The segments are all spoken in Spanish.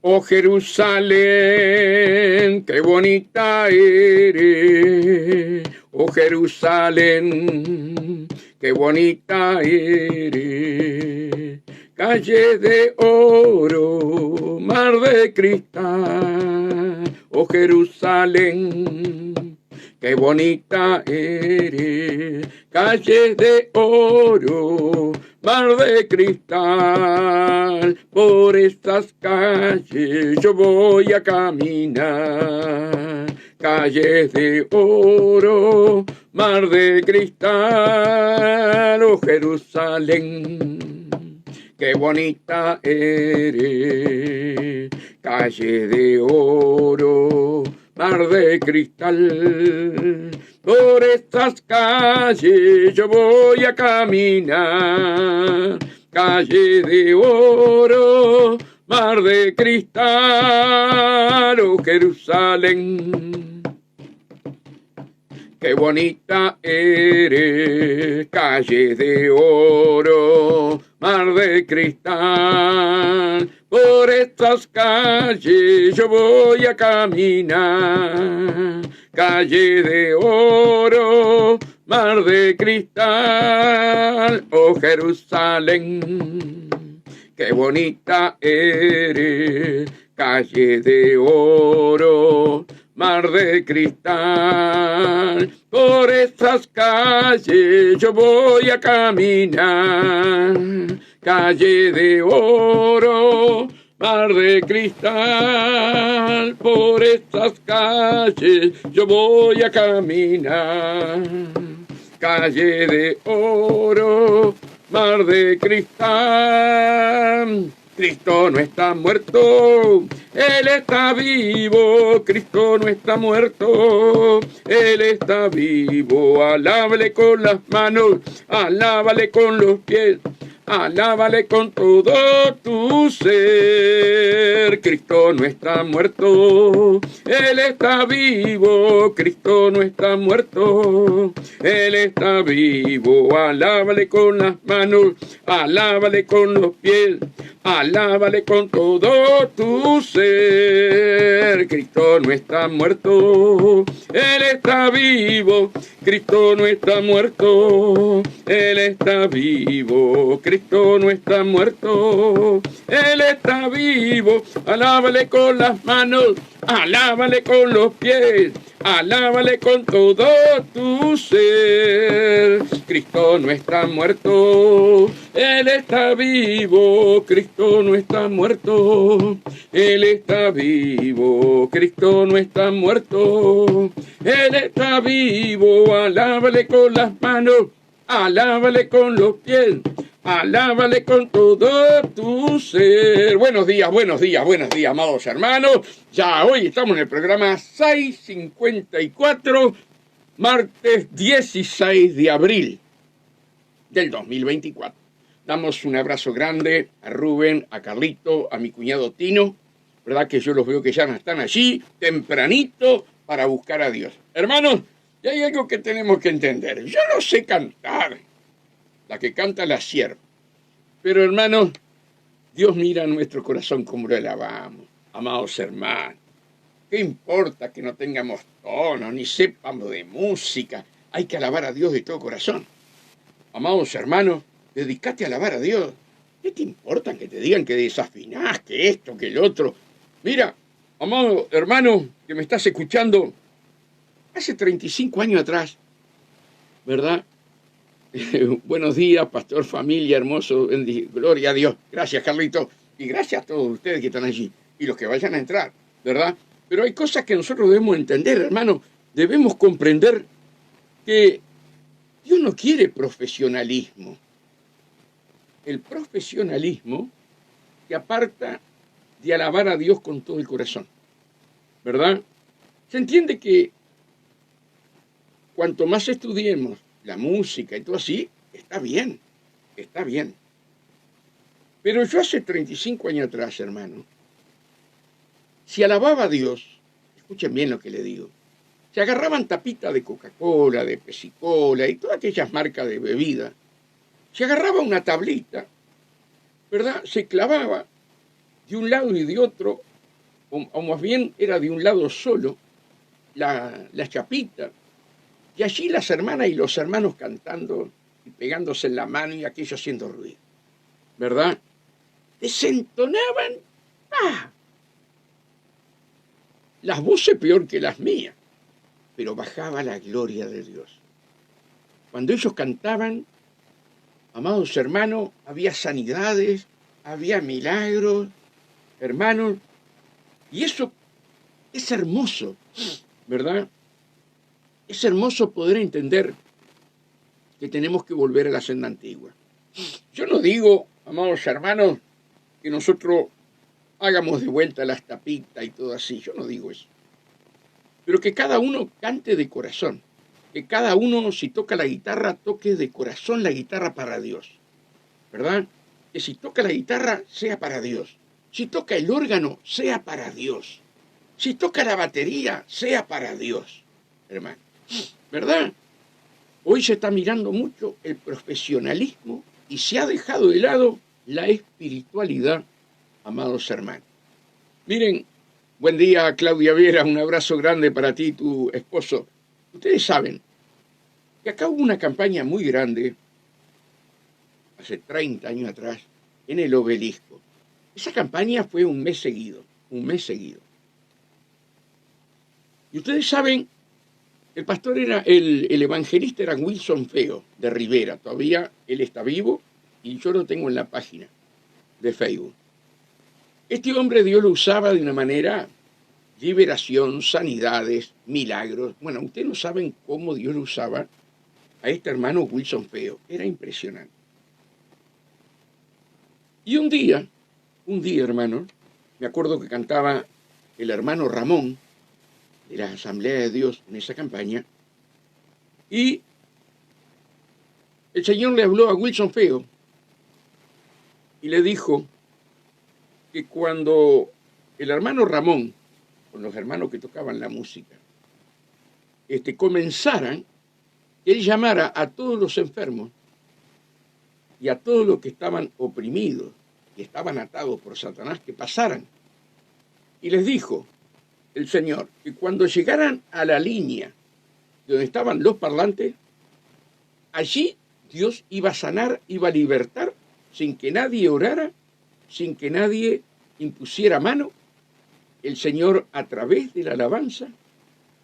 Oh Jerusalén, qué bonita eres. Oh Jerusalén, qué bonita eres. Calle de oro, mar de cristal. Oh Jerusalén, qué bonita eres. Calles de oro, mar de cristal. Por estas calles yo voy a caminar. Calles de oro, mar de cristal. Oh Jerusalén, qué bonita eres. Calle de oro, mar de cristal. Por estas calles yo voy a caminar. Calle de oro, mar de cristal. Oh Jerusalén, qué bonita eres. Calle de oro, mar de cristal. Por estas calles yo voy a caminar. Calle de oro, mar de cristal. Oh Jerusalén, qué bonita eres. Calle de oro, mar de cristal. Por estas calles yo voy a caminar. Calle de oro, mar de cristal. Por estas calles yo voy a caminar. Calle de oro, mar de cristal. Cristo no está muerto, Él está vivo. Cristo no está muerto, Él está vivo. Alábale con las manos, alábale con los pies, alábale con todo tu ser. Cristo no está muerto, Él está vivo. Cristo no está muerto, Él está vivo. Alábale con las manos, alábale con los pies, alábale con todo tu ser. Cristo no está muerto, Él está vivo. Cristo no está muerto, Él está vivo. Cristo no está muerto, Él está vivo. Alábale con las manos, alábale con los pies, alábale con todo tu ser. Cristo no está muerto, Él está vivo. Cristo no está muerto, Él está vivo. Cristo no está muerto, Él está vivo. Alábale con las manos, alábale con los pies, alábale con todo tu ser. Buenos días, amados hermanos. Ya hoy estamos en el programa 654, martes 16 de abril del 2024. Damos un abrazo grande a Rubén, a Carlito, a mi cuñado Tino, ¿verdad? Que yo los veo que ya no están allí, tempranito, para buscar a Dios. Hermanos, y hay algo que tenemos que entender. Yo no sé cantar, la que canta la sierva. Pero hermanos, Dios mira nuestro corazón como lo alabamos. Amados hermanos, ¿qué importa que no tengamos tono, ni sepamos de música? Hay que alabar a Dios de todo corazón. Amados hermanos, dedicate a alabar a Dios. ¿Qué te importa que te digan que desafinás, que esto, que el otro? Mira, amado hermano que me estás escuchando, hace 35 años atrás, ¿verdad? Buenos días, pastor, familia, hermoso, gloria a Dios. Gracias, Carlito, y gracias a todos ustedes que están allí y los que vayan a entrar, ¿verdad? Pero hay cosas que nosotros debemos entender, hermano. Debemos comprender que Dios no quiere profesionalismo. El profesionalismo te aparta de alabar a Dios con todo el corazón, ¿verdad? Se entiende que cuanto más estudiemos la música y todo así, está bien. Pero yo hace 35 años atrás, hermano, si alababa a Dios, escuchen bien lo que le digo, se agarraban tapitas de Coca-Cola, de Pepsi-Cola y todas aquellas marcas de bebida, se agarraba una tablita, ¿verdad? Se clavaba de un lado y de otro o más bien era de un lado solo, la chapita, y allí las hermanas y los hermanos cantando y pegándose en la mano y aquello haciendo ruido, ¿verdad? Desentonaban las voces peor que las mías, pero bajaba la gloria de Dios. Cuando ellos cantaban, amados hermanos, había sanidades, había milagros, hermanos, y eso es hermoso, ¿verdad? Es hermoso poder entender que tenemos que volver a la senda antigua. Yo no digo, amados hermanos, que nosotros hagamos de vuelta las tapitas y todo así, yo no digo eso. Pero que cada uno cante de corazón, que cada uno, si toca la guitarra, toque de corazón la guitarra para Dios, ¿verdad? Que si toca la guitarra, sea para Dios. Si toca el órgano, sea para Dios. Si toca la batería, sea para Dios, hermano, ¿verdad? Hoy se está mirando mucho el profesionalismo y se ha dejado de lado la espiritualidad, amados hermanos. Miren, buen día, Claudia Vera, un abrazo grande para ti y tu esposo. Ustedes saben que acá hubo una campaña muy grande, hace 30 años atrás, en el Obelisco. Esa campaña fue un mes seguido. Y ustedes saben, el pastor era, el evangelista era Wilson Feo, de Rivera. Todavía él está vivo y yo lo tengo en la página de Facebook. Este hombre Dios lo usaba de una manera, liberación, sanidades, milagros. Bueno, ustedes no saben cómo Dios lo usaba a este hermano Wilson Feo. Era impresionante. Y un día, hermano, me acuerdo que cantaba el hermano Ramón de la Asamblea de Dios en esa campaña, y el Señor le habló a Wilson Feo y le dijo que cuando el hermano Ramón, con los hermanos que tocaban la música, comenzaran, él llamara a todos los enfermos y a todos los que estaban oprimidos y estaban atados por Satanás, que pasaran. Y les dijo el Señor que cuando llegaran a la línea donde estaban los parlantes, allí Dios iba a sanar, iba a libertar, sin que nadie orara, sin que nadie impusiera mano. El Señor, a través de la alabanza,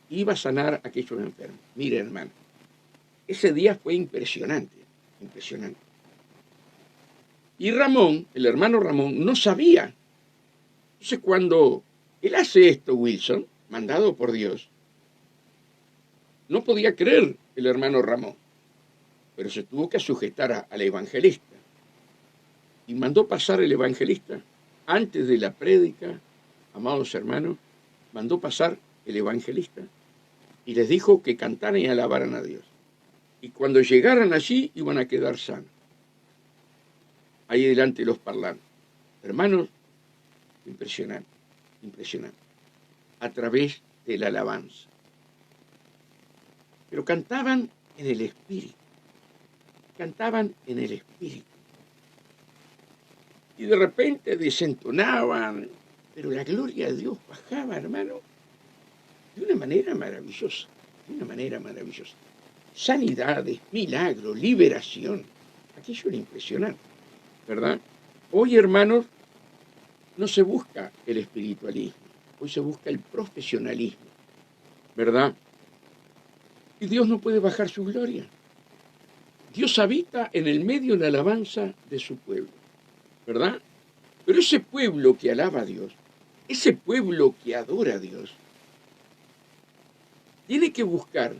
iba a sanar a aquellos enfermos. Mire, hermano, ese día fue impresionante. Y Ramón, el hermano Ramón, no sabía. Entonces, cuando él hace esto, Wilson, mandado por Dios, no podía creer el hermano Ramón, pero se tuvo que sujetar al evangelista. Y mandó pasar el evangelista, antes de la prédica, amados hermanos, mandó pasar el evangelista y les dijo que cantaran y alabaran a Dios. Y cuando llegaran allí, iban a quedar sanos. Ahí delante los parlantes. Hermanos, impresionante. A través de la alabanza. Pero cantaban en el Espíritu. Y de repente desentonaban, pero la gloria de Dios bajaba, hermano, de una manera maravillosa. Sanidades, milagros, liberación. Aquello era impresionante, ¿verdad? Hoy, hermanos, no se busca el espiritualismo, hoy se busca el profesionalismo, ¿verdad? Y Dios no puede bajar su gloria. Dios habita en el medio de la alabanza de su pueblo, ¿verdad? Pero ese pueblo que alaba a Dios, ese pueblo que adora a Dios, tiene que buscar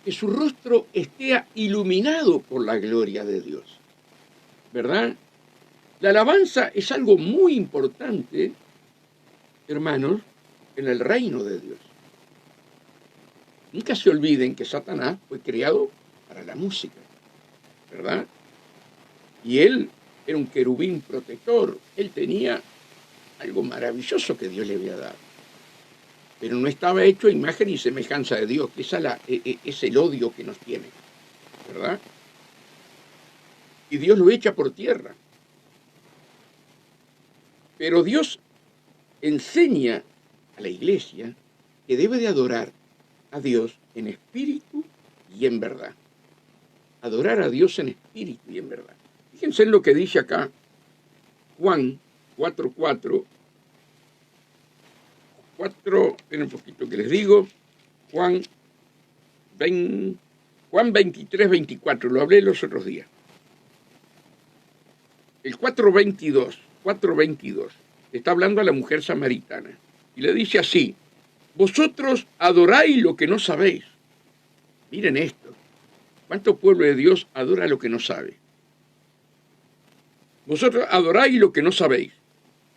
que su rostro esté iluminado por la gloria de Dios, ¿verdad? La alabanza es algo muy importante, hermanos, en el reino de Dios. Nunca se olviden que Satanás fue creado para la música, ¿verdad? Y él era un querubín protector, él tenía algo maravilloso que Dios le había dado. Pero no estaba hecho a imagen y semejanza de Dios, que es el odio que nos tiene, ¿verdad? Y Dios lo echa por tierra. Pero Dios enseña a la iglesia que debe de adorar a Dios en espíritu y en verdad. Adorar a Dios en espíritu y en verdad. Fíjense en lo que dice acá Juan 4:4. Esperen un poquito que les digo. Juan 23:24, lo hablé los otros días. El 4:22, está hablando a la mujer samaritana. Y le dice así: vosotros adoráis lo que no sabéis. Miren esto. ¿Cuánto pueblo de Dios adora lo que no sabe? Vosotros adoráis lo que no sabéis.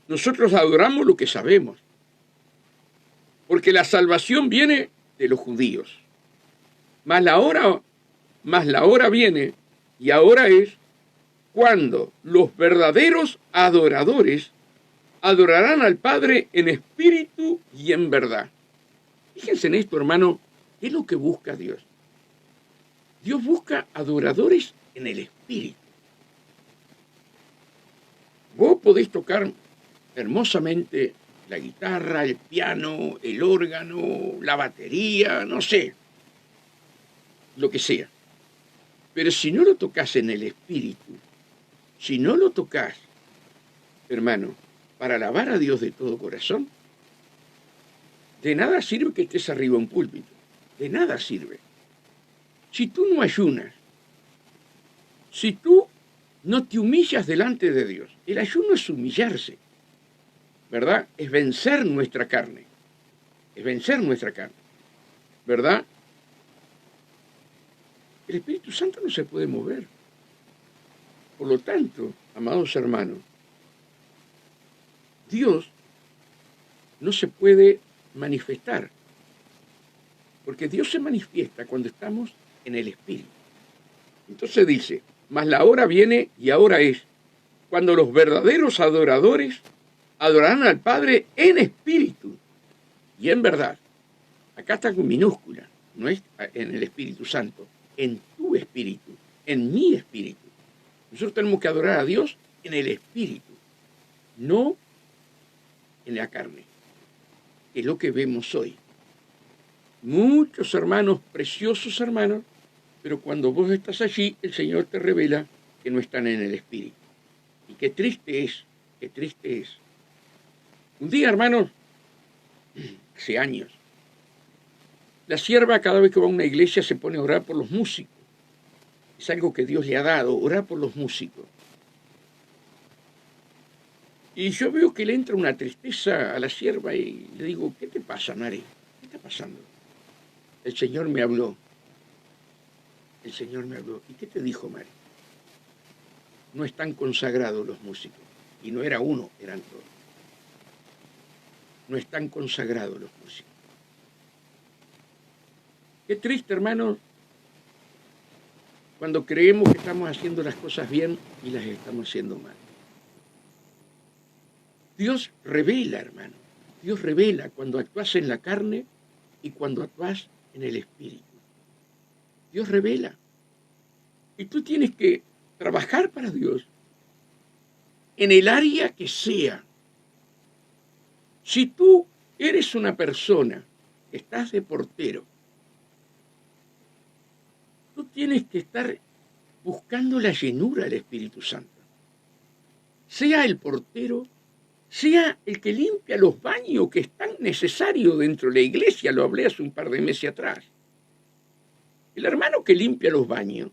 Nosotros adoramos lo que sabemos. Porque la salvación viene de los judíos. Mas la hora viene, y ahora es, cuando los verdaderos adoradores adorarán al Padre en espíritu y en verdad. Fíjense en esto, hermano, ¿qué es lo que busca Dios? Dios busca adoradores en el espíritu. Vos podéis tocar hermosamente la guitarra, el piano, el órgano, la batería, no sé, lo que sea. Pero si no lo tocas en el espíritu, si no lo tocas, hermano, para alabar a Dios de todo corazón, de nada sirve que estés arriba en un púlpito. De nada sirve. Si tú no ayunas, si tú no te humillas delante de Dios, el ayuno es humillarse, ¿verdad? Es vencer nuestra carne. Es vencer nuestra carne, ¿verdad? El Espíritu Santo no se puede mover. Por lo tanto, amados hermanos, Dios no se puede manifestar, porque Dios se manifiesta cuando estamos en el Espíritu. Entonces dice, mas la hora viene y ahora es, cuando los verdaderos adoradores adorarán al Padre en espíritu y en verdad. Acá está con minúscula, no es en el Espíritu Santo, en tu espíritu, en mi espíritu. Nosotros tenemos que adorar a Dios en el espíritu, no en la carne, que es lo que vemos hoy. Muchos hermanos, preciosos hermanos, pero cuando vos estás allí, el Señor te revela que no están en el espíritu. Y qué triste es, qué triste es. Un día, hermanos, hace años, la sierva cada vez que va a una iglesia se pone a orar por los músicos. Es algo que Dios le ha dado, orar por los músicos. Y yo veo que le entra una tristeza a la sierva y le digo, ¿qué te pasa, Mari? ¿Qué está pasando? El Señor me habló. El Señor me habló. ¿Y qué te dijo, Mari? No están consagrados los músicos. Y no era uno, eran todos. No están consagrados los músicos. Qué triste, hermano, cuando creemos que estamos haciendo las cosas bien y las estamos haciendo mal. Dios revela, hermano. Dios revela cuando actúas en la carne y cuando actúas en el espíritu. Dios revela. Y tú tienes que trabajar para Dios en el área que sea. Si tú eres una persona que estás de portero, tú tienes que estar buscando la llenura del Espíritu Santo. Sea el portero, sea el que limpia los baños, que es tan necesario dentro de la iglesia, lo hablé hace un par de meses atrás. El hermano que limpia los baños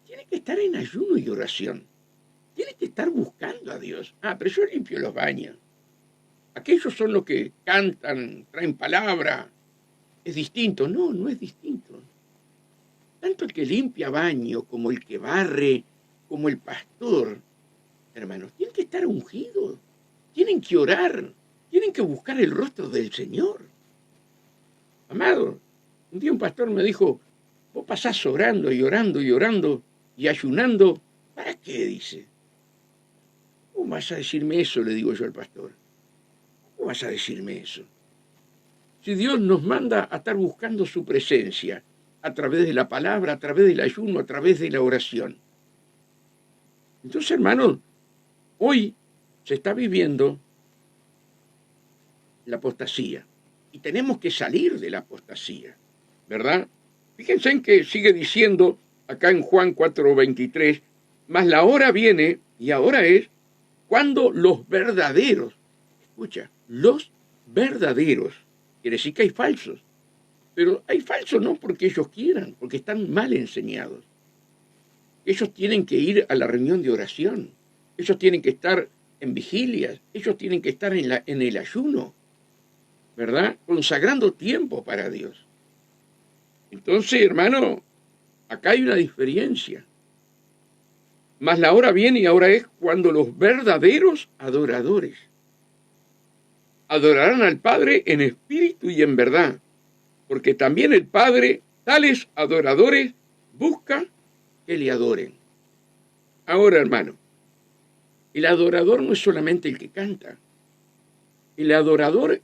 tiene que estar en ayuno y oración. Tiene que estar buscando a Dios. Pero yo limpio los baños. Aquellos son los que cantan, traen palabra. Es distinto. No, no es distinto. Tanto el que limpia baño como el que barre, como el pastor, hermanos, tienen que estar ungidos. Tienen que orar. Tienen que buscar el rostro del Señor. Amado, un día un pastor me dijo, vos pasás orando y orando y orando y ayunando. ¿Para qué? Dice. ¿Cómo vas a decirme eso? Le digo yo al pastor. ¿Cómo vas a decirme eso? Si Dios nos manda a estar buscando su presencia a través de la palabra, a través del ayuno, a través de la oración. Entonces, hermanos, hoy se está viviendo la apostasía. Y tenemos que salir de la apostasía, ¿verdad? Fíjense en que sigue diciendo acá en Juan 4:23, mas la hora viene, y ahora es, cuando los verdaderos, escucha, los verdaderos, quiere decir que hay falsos, pero hay falsos no porque ellos quieran, porque están mal enseñados. Ellos tienen que ir a la reunión de oración, ellos tienen que estar en vigilias, ellos tienen que estar en el ayuno, ¿verdad? Consagrando tiempo para Dios. Entonces, hermano, acá hay una diferencia. Mas la hora viene y ahora es cuando los verdaderos adoradores adorarán al Padre en espíritu y en verdad, porque también el Padre, tales adoradores, busca que le adoren. Ahora, hermano, el adorador no es solamente el que canta. El adorador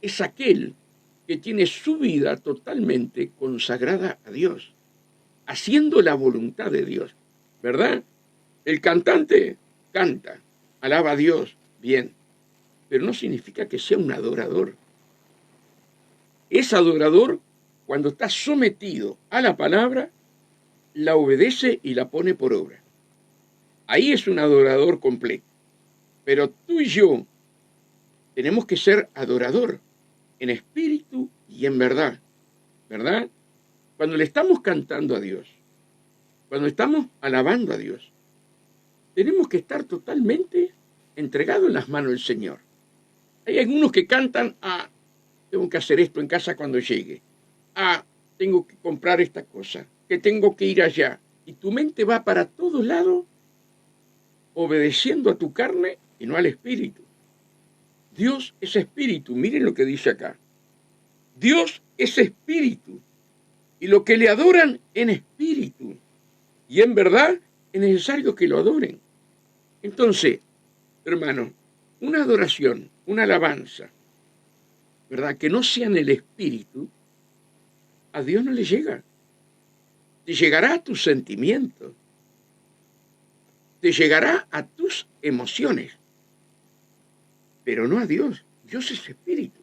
es aquel que tiene su vida totalmente consagrada a Dios, haciendo la voluntad de Dios, ¿verdad? El cantante canta, alaba a Dios, bien, pero no significa que sea un adorador. Es adorador cuando está sometido a la palabra, la obedece y la pone por obra. Ahí es un adorador completo. Pero tú y yo tenemos que ser adorador en espíritu y en verdad, ¿verdad? Cuando le estamos cantando a Dios, cuando estamos alabando a Dios, tenemos que estar totalmente entregados en las manos del Señor. Hay algunos que cantan, tengo que hacer esto en casa cuando llegue. Tengo que comprar esta cosa, que tengo que ir allá. Y tu mente va para todos lados, obedeciendo a tu carne y no al espíritu. Dios es espíritu, miren lo que dice acá. Dios es espíritu, y lo que le adoran en espíritu y en verdad es necesario que lo adoren. Entonces, hermanos, una adoración, una alabanza, ¿verdad? Que no sea en el espíritu, a Dios no le llega. Te llegará a tus sentimientos, te llegará a tus emociones, pero no a Dios. Dios es espíritu.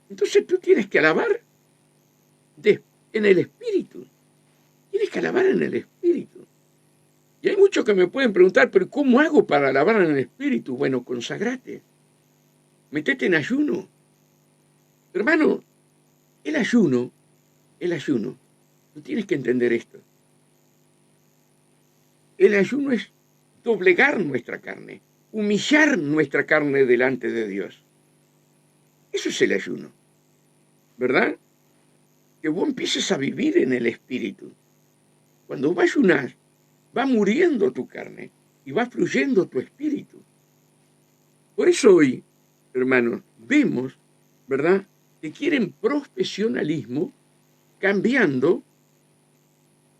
Entonces tú tienes que alabar en el espíritu. Tienes que alabar en el espíritu. Y hay muchos que me pueden preguntar, pero ¿cómo hago para alabar en el espíritu? Bueno, consagrate. Metete en ayuno. Hermano, el ayuno, tú tienes que entender esto. El ayuno es doblegar nuestra carne, humillar nuestra carne delante de Dios. Eso es el ayuno, ¿verdad? Que vos empieces a vivir en el espíritu. Cuando vas a ayunar, va muriendo tu carne y va fluyendo tu espíritu. Por eso hoy, hermanos, vemos, ¿verdad?, que quieren profesionalismo cambiando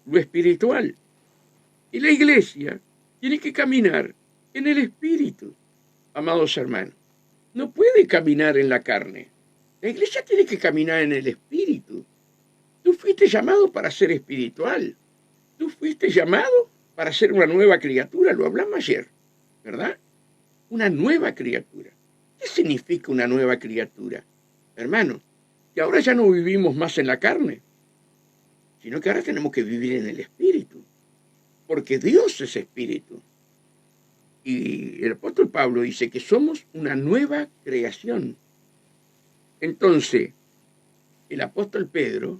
lo espiritual. Y la iglesia tiene que caminar en el espíritu, amados hermanos. No puede caminar en la carne. La iglesia tiene que caminar en el espíritu. Tú fuiste llamado para ser espiritual. Tú fuiste llamado para ser una nueva criatura. Lo hablamos ayer, ¿verdad? Una nueva criatura. ¿Qué significa una nueva criatura? Hermano, que ahora ya no vivimos más en la carne, sino que ahora tenemos que vivir en el espíritu. Porque Dios es espíritu. Y el apóstol Pablo dice que somos una nueva creación. Entonces, el apóstol Pedro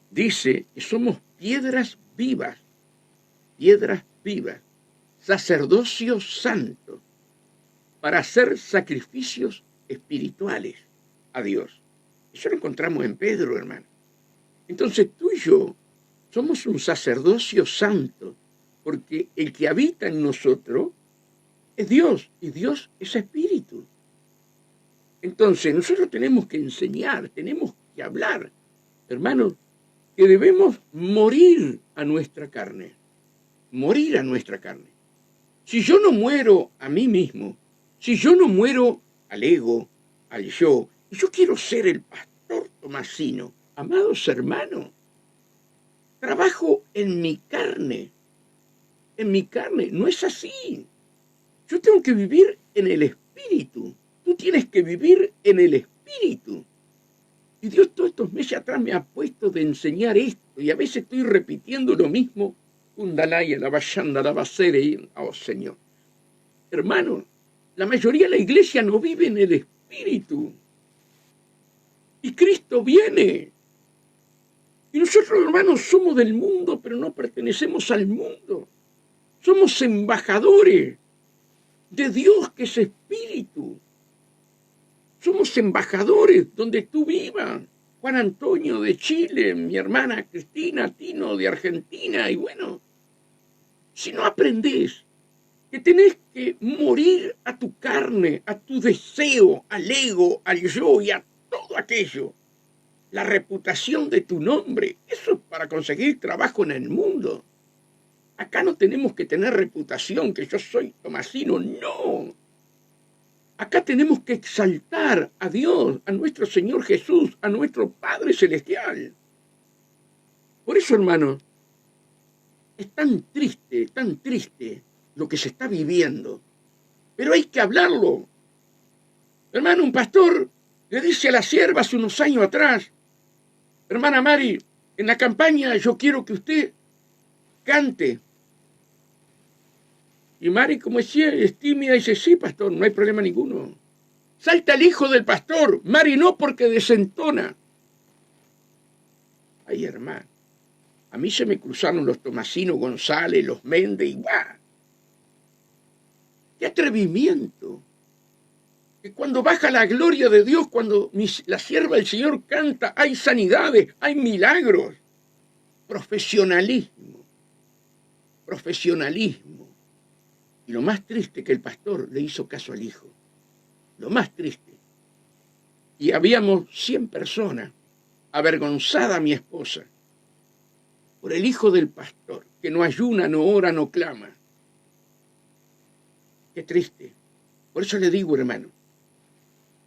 dice que somos piedras vivas, sacerdocio santo, para hacer sacrificios espirituales a Dios. Eso lo encontramos en Pedro, hermano. Entonces tú y yo somos un sacerdocio santo, porque el que habita en nosotros es Dios, y Dios es espíritu. Entonces nosotros tenemos que enseñar, tenemos que hablar, hermanos, que debemos morir a nuestra carne. Morir a nuestra carne. Si yo no muero a mí mismo, si yo no muero al ego, al yo, y yo quiero ser el pastor Tomasino, amados hermanos, trabajo en mi carne. En mi carne, no es así. Yo tengo que vivir en el espíritu. Tú tienes que vivir en el espíritu. espíritu. Y Dios todos estos meses atrás me ha puesto de enseñar esto, y a veces estoy repitiendo lo mismo. Kundalaya, la Vayanda, la Basere, oh Señor. Hermano, la mayoría de la iglesia no vive en el espíritu. Y Cristo viene. Y nosotros, hermanos, somos del mundo, pero no pertenecemos al mundo. Somos embajadores de Dios, que es espíritu. Somos embajadores donde tú vivas. Juan Antonio de Chile, mi hermana Cristina Tino de Argentina. Y bueno, si no aprendés que tenés que morir a tu carne, a tu deseo, al ego, al yo y a todo aquello, la reputación de tu nombre, eso es para conseguir trabajo en el mundo. Acá no tenemos que tener reputación, que yo soy tomasino, no. Acá tenemos que exaltar a Dios, a nuestro Señor Jesús, a nuestro Padre Celestial. Por eso, hermano, es tan triste lo que se está viviendo. Pero hay que hablarlo. Hermano, un pastor le dice a la sierva hace unos años atrás: hermana Mari, en la campaña yo quiero que usted cante. Y Mari, como decía, es tímida, dice: sí, pastor, no hay problema ninguno. Salta el hijo del pastor. Mari no, porque desentona. Ay, hermano, a mí se me cruzaron los Tomasino González, los Méndez, y ¡guau! ¡Qué atrevimiento! Que cuando baja la gloria de Dios, cuando la sierva del Señor canta, hay sanidades, hay milagros. Profesionalismo. Y lo más triste, que el pastor le hizo caso al hijo. Lo más triste. Y habíamos 100 personas, avergonzada mi esposa, por el hijo del pastor, que no ayuna, no ora, no clama. Qué triste. Por eso le digo, hermano,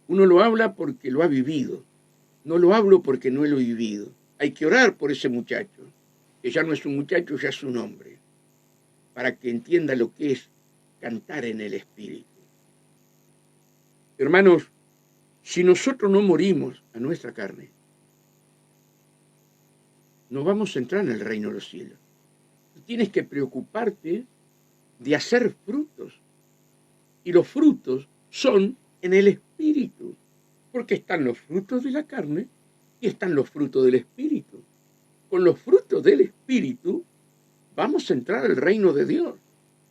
uno lo habla porque lo ha vivido. No lo hablo porque no lo he vivido. Hay que orar por ese muchacho, que ya no es un muchacho, ya es un hombre, para que entienda lo que es cantar en el espíritu. Hermanos, si nosotros no morimos a nuestra carne, no vamos a entrar en el reino de los cielos. Tú tienes que preocuparte de hacer frutos. Y los frutos son en el espíritu. Porque están los frutos de la carne y están los frutos del espíritu. Con los frutos del espíritu vamos a entrar al reino de Dios.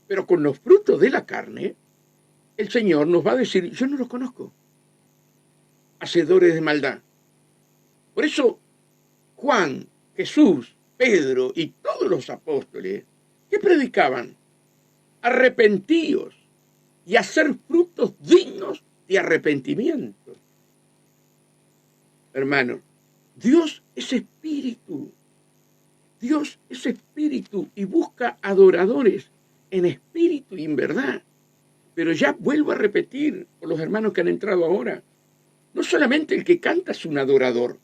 Pero con los frutos de la carne, el Señor nos va a decir: yo no los conozco. Hacedores de maldad. Por eso Juan, Jesús, Pedro y todos los apóstoles, ¿qué predicaban? Arrepentíos y hacer frutos dignos de arrepentimiento. Hermano, Dios es espíritu. Dios es espíritu y busca adoradores en espíritu y en verdad. Pero ya vuelvo a repetir por los hermanos que han entrado ahora: no solamente el que canta es un adorador.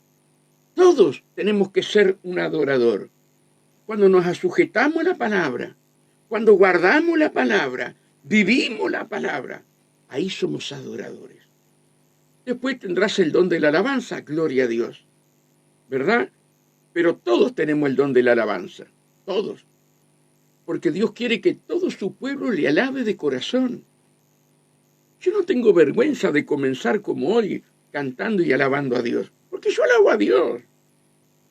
Todos tenemos que ser un adorador. Cuando nos sujetamos a la palabra, cuando guardamos la palabra, vivimos la palabra, ahí somos adoradores. Después tendrás el don de la alabanza, gloria a Dios, ¿verdad? Pero todos tenemos el don de la alabanza, todos. Porque Dios quiere que todo su pueblo le alabe de corazón. Yo no tengo vergüenza de comenzar como hoy, cantando y alabando a Dios, porque yo alabo a Dios.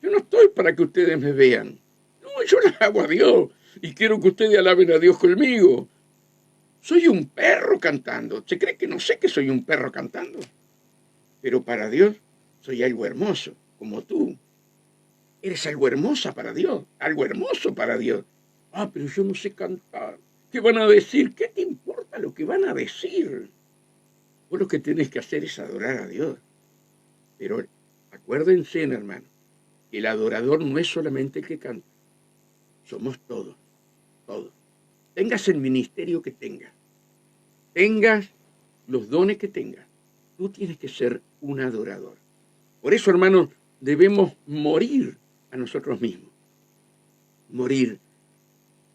Yo no estoy para que ustedes me vean. No, yo alabo a Dios y quiero que ustedes alaben a Dios conmigo. Soy un perro cantando. ¿Se cree que no sé que soy un perro cantando? Pero para Dios soy algo hermoso, como tú. Eres algo hermosa para Dios, algo hermoso para Dios. Ah, pero yo no sé cantar. ¿Qué van a decir? ¿Qué te importa lo que van a decir? Vos lo que tenés que hacer es adorar a Dios. Pero acuérdense, hermano, que el adorador no es solamente el que canta. Somos todos, todos. Tengas el ministerio que tengas, tengas los dones que tengas, tú tienes que ser un adorador. Por eso, hermanos, debemos morir a nosotros mismos. Morir.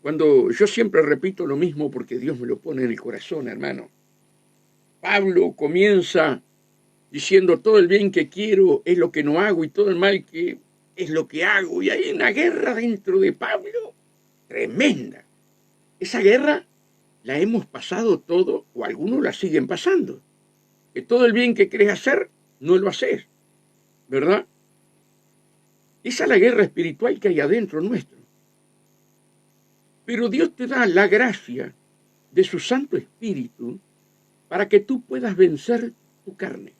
Cuando yo siempre repito lo mismo porque Dios me lo pone en el corazón, hermano. Pablo comienza diciendo todo el bien que quiero es lo que no hago y todo el mal que es lo que hago. Y hay una guerra dentro de Pablo tremenda. Esa guerra la hemos pasado todo, o algunos la siguen pasando. Que todo el bien que crees hacer, no lo haces, ¿verdad? Esa es la guerra espiritual que hay adentro nuestro. Pero Dios te da la gracia de su Santo Espíritu para que tú puedas vencer tu carne.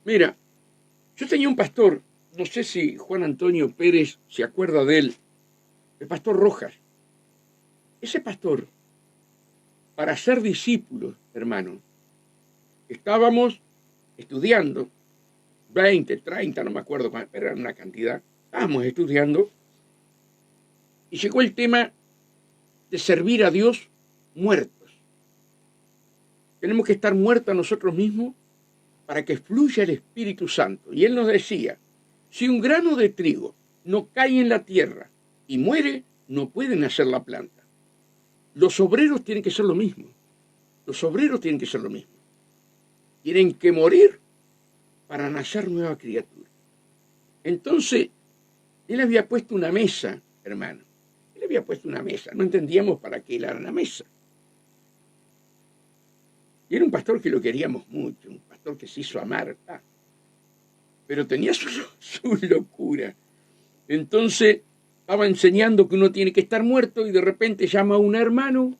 Mira, yo tenía un pastor, no sé si Juan Antonio Pérez se acuerda de él, el pastor Rojas. Ese pastor, para ser discípulos, hermano, estábamos estudiando, 20, 30, no me acuerdo, pero era una cantidad, estábamos estudiando, y llegó el tema de servir a Dios muertos. Tenemos que estar muertos a nosotros mismos para que fluya el Espíritu Santo. Y él nos decía, si un grano de trigo no cae en la tierra y muere, no puede nacer la planta. Los obreros tienen que ser lo mismo. Los obreros tienen que ser lo mismo. Tienen que morir para nacer nueva criatura. Entonces, él había puesto una mesa, hermano. Él había puesto una mesa. No entendíamos para qué era la mesa. Y era un pastor que lo queríamos mucho, un pastor que se hizo amar, pero tenía su locura. Entonces estaba enseñando que uno tiene que estar muerto y de repente llama a un hermano,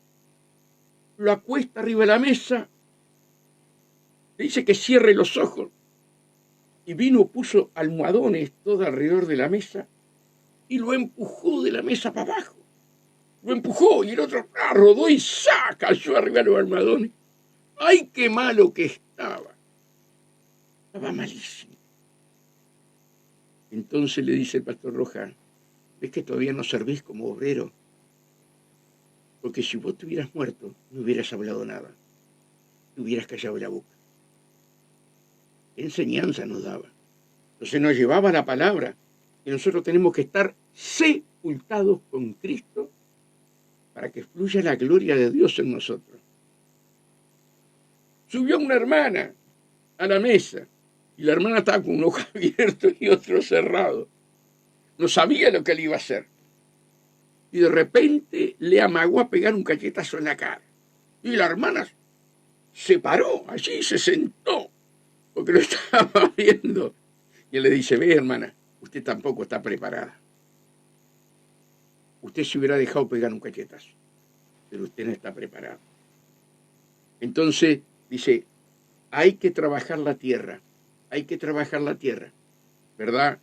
lo acuesta arriba de la mesa, le dice que cierre los ojos y vino, puso almohadones todo alrededor de la mesa y lo empujó de la mesa para abajo. Lo empujó y el otro rodó y cayó arriba de los almohadones. ¡Ay, qué malo que estaba! Estaba malísimo. Entonces le dice el pastor Rojas, ¿ves que todavía no servís como obrero? Porque si vos te hubieras muerto, no hubieras hablado nada. Te hubieras callado la boca. ¿Qué enseñanza nos daba? Entonces nos llevaba la palabra. Y nosotros tenemos que estar sepultados con Cristo para que fluya la gloria de Dios en nosotros. Subió una hermana a la mesa y la hermana estaba con un ojo abierto y otro cerrado. No sabía lo que le iba a hacer. Y de repente le amagó a pegar un cachetazo en la cara. Y la hermana se paró allí y se sentó porque lo estaba viendo. Y él le dice, ve hermana, usted tampoco está preparada. Usted se hubiera dejado pegar un cachetazo, pero usted no está preparado. Entonces dice, hay que trabajar la tierra, ¿verdad?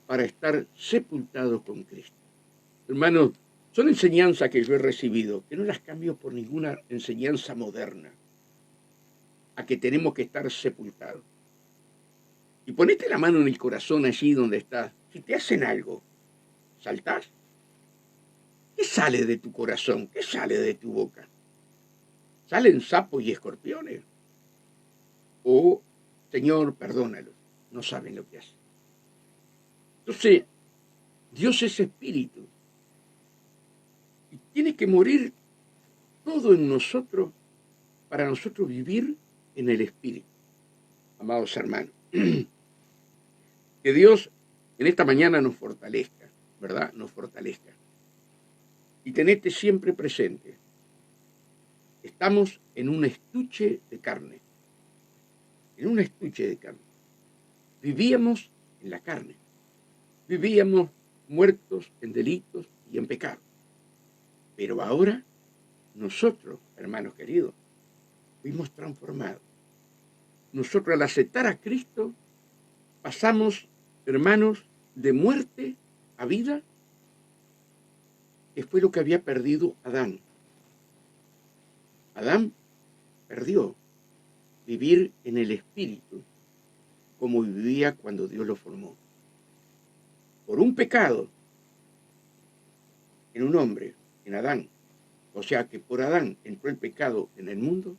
Para estar sepultados con Cristo. Hermanos, son enseñanzas que yo he recibido, que no las cambio por ninguna enseñanza moderna, a que tenemos que estar sepultados. Y ponete la mano en el corazón allí donde estás. Si te hacen algo, ¿saltás? ¿Qué sale de tu corazón? ¿Qué sale de tu boca? ¿Salen sapos y escorpiones? O, Señor, perdónalos, no saben lo que hacen. Entonces, Dios es espíritu. Y tiene que morir todo en nosotros para nosotros vivir en el espíritu. Amados hermanos, que Dios en esta mañana nos fortalezca, ¿verdad? Nos fortalezca. Y tenete siempre presente, estamos en un estuche de carne. En un estuche de carne. Vivíamos en la carne. Vivíamos muertos en delitos y en pecados. Pero ahora, nosotros, hermanos queridos, fuimos transformados. Nosotros al aceptar a Cristo, pasamos, hermanos, de muerte a vida, que fue lo que había perdido Adán. Adán perdió vivir en el espíritu, como vivía cuando Dios lo formó. Por un pecado en un hombre, en Adán, o sea que por Adán entró el pecado en el mundo,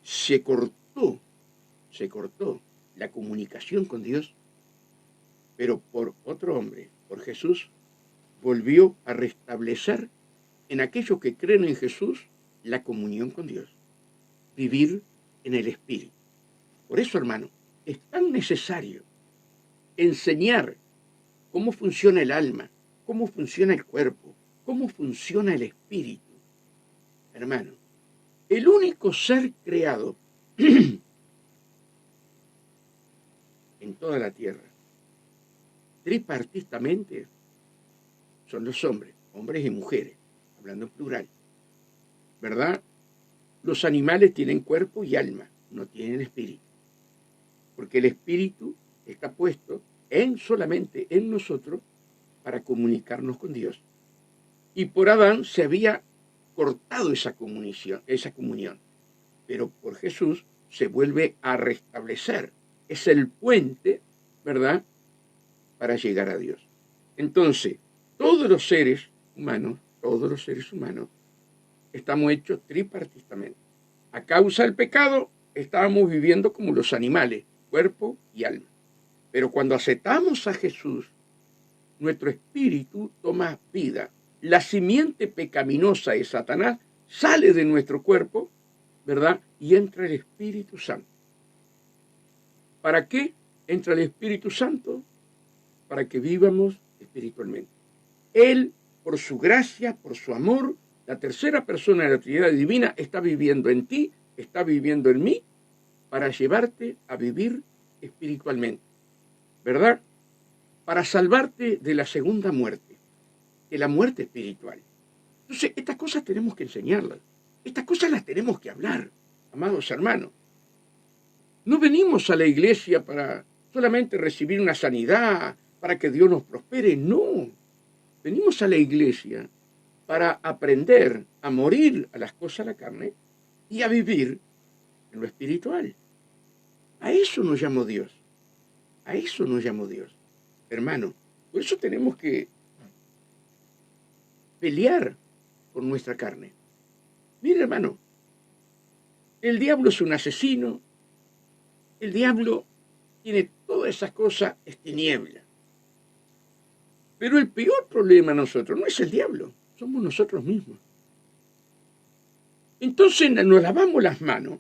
se cortó la comunicación con Dios, pero por otro hombre, por Jesús, volvió a restablecer en aquellos que creen en Jesús la comunión con Dios, vivir en el Espíritu. Por eso, hermano, es tan necesario enseñar cómo funciona el alma, cómo funciona el cuerpo, cómo funciona el espíritu. Hermano, el único ser creado en toda la tierra, tripartitamente, son los hombres, hombres y mujeres, hablando en plural, ¿verdad? Los animales tienen cuerpo y alma, no tienen espíritu, porque el espíritu está puesto solamente en nosotros para comunicarnos con Dios. Y por Adán se había cortado esa comunión, pero por Jesús se vuelve a restablecer. Es el puente, ¿verdad?, para llegar a Dios. Entonces, todos los seres humanos, estamos hechos tripartitamente. A causa del pecado, estábamos viviendo como los animales, cuerpo y alma. Pero cuando aceptamos a Jesús, nuestro espíritu toma vida. La simiente pecaminosa de Satanás sale de nuestro cuerpo, ¿verdad? Y entra el Espíritu Santo. ¿Para qué entra el Espíritu Santo? Para que vivamos espiritualmente. Él, por su gracia, por su amor, la tercera persona de la Trinidad Divina está viviendo en ti, está viviendo en mí, para llevarte a vivir espiritualmente, ¿verdad? Para salvarte de la segunda muerte, de la muerte espiritual. Entonces, estas cosas tenemos que enseñarlas. Estas cosas las tenemos que hablar, amados hermanos. No venimos a la iglesia para solamente recibir una sanidad, para que Dios nos prospere. No. Venimos a la iglesia para aprender a morir a las cosas de la carne y a vivir en lo espiritual. A eso nos llamó Dios. A eso nos llamó Dios. Hermano, por eso tenemos que pelear con nuestra carne. Mire, hermano, el diablo es un asesino, el diablo tiene todas esas cosas, es tiniebla. Pero el peor problema nosotros no es el diablo, somos nosotros mismos. Entonces nos lavamos las manos,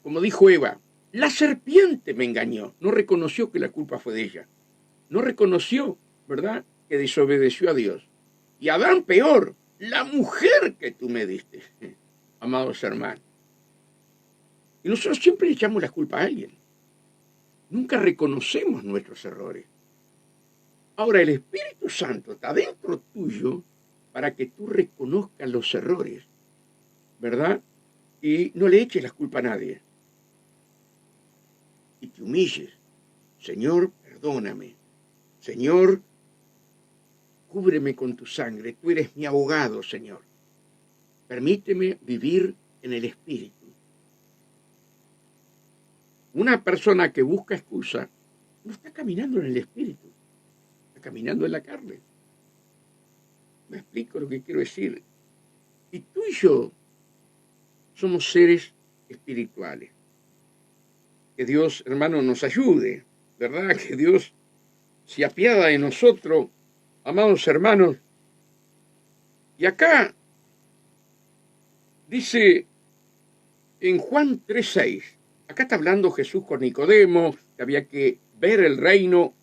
como dijo Eva, la serpiente me engañó, no reconoció que la culpa fue de ella, no reconoció, ¿verdad?, que desobedeció a Dios. Y Adán peor, la mujer que tú me diste, amados hermanos. Y nosotros siempre le echamos la culpa a alguien. Nunca reconocemos nuestros errores. Ahora el Espíritu Santo está dentro tuyo para que tú reconozcas los errores, ¿verdad? Y no le eches la culpa a nadie. Y te humilles. Señor, perdóname. Señor, cúbreme con tu sangre. Tú eres mi abogado, Señor. Permíteme vivir en el Espíritu. Una persona que busca excusa no está caminando en el Espíritu, está caminando en la carne. Me explico lo que quiero decir. Y tú y yo somos seres espirituales. Que Dios, hermano, nos ayude, ¿verdad? Que Dios se apiada de nosotros, amados hermanos. Y acá dice en Juan 3:6, acá está hablando Jesús con Nicodemo, que había que ver el reino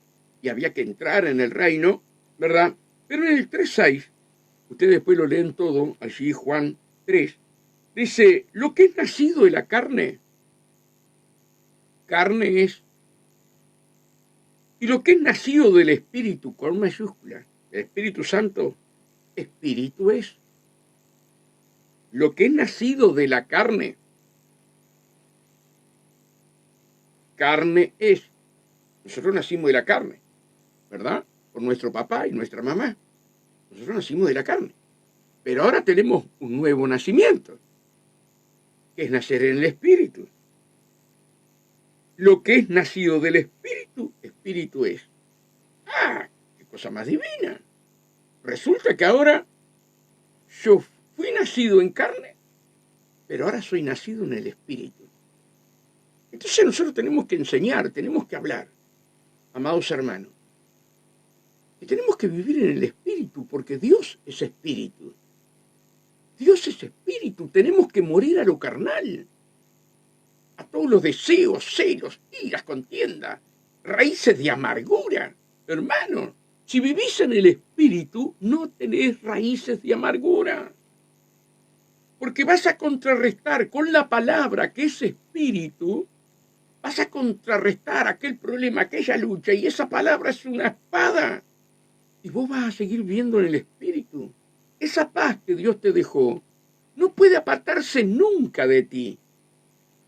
y había que entrar en el reino, ¿verdad? Pero en el 3:6, ustedes después lo leen todo, allí Juan 3, dice, lo que es nacido de la carne, carne es. Y lo que es nacido del Espíritu, con mayúscula, el Espíritu Santo, Espíritu es. Lo que es nacido de la carne, carne es. Nosotros nacimos de la carne, ¿verdad? Por nuestro papá y nuestra mamá. Nosotros nacimos de la carne. Pero ahora tenemos un nuevo nacimiento, que es nacer en el Espíritu. Lo que es nacido del Espíritu, Espíritu es. ¡Ah! ¡Qué cosa más divina! Resulta que ahora yo fui nacido en carne, pero ahora soy nacido en el Espíritu. Entonces nosotros tenemos que enseñar, tenemos que hablar, amados hermanos. Y tenemos que vivir en el Espíritu, porque Dios es Espíritu. Dios es Espíritu, tenemos que morir a lo carnal, a todos los deseos, celos, iras, contienda, raíces de amargura. Hermano, si vivís en el Espíritu, no tenés raíces de amargura. Porque vas a contrarrestar con la palabra que es Espíritu, vas a contrarrestar aquel problema, aquella lucha, y esa palabra es una espada. Y vos vas a seguir viendo en el Espíritu. Esa paz que Dios te dejó no puede apartarse nunca de ti.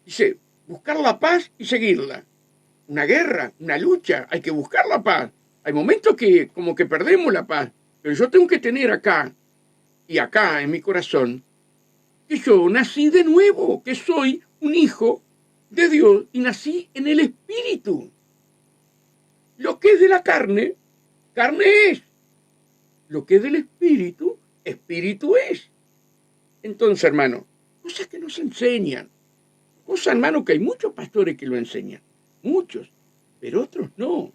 Dice, buscar la paz y seguirla. Una guerra, una lucha, hay que buscar la paz. Hay momentos que como que perdemos la paz, pero yo tengo que tener acá y acá en mi corazón que yo nací de nuevo, que soy un hijo de Dios y nací en el Espíritu. Lo que es de la carne, carne es. Lo que es del Espíritu, Espíritu es. Entonces, hermano, cosas que nos enseñan. Cosas, hermano, que hay muchos pastores que lo enseñan. Muchos, pero otros no.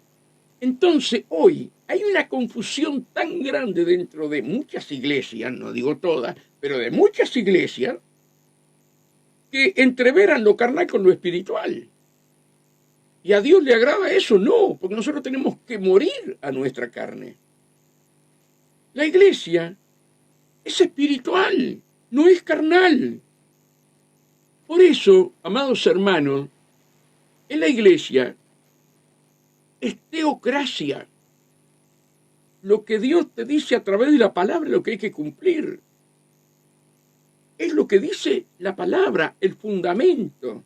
Entonces, hoy hay una confusión tan grande dentro de muchas iglesias, no digo todas, pero de muchas iglesias, que entreveran lo carnal con lo espiritual. ¿Y a Dios le agrada eso? No, porque nosotros tenemos que morir a nuestra carne. La iglesia es espiritual, no es carnal. Por eso, amados hermanos, en la iglesia es teocracia. Lo que Dios te dice a través de la palabra es lo que hay que cumplir. Es lo que dice la palabra, el fundamento.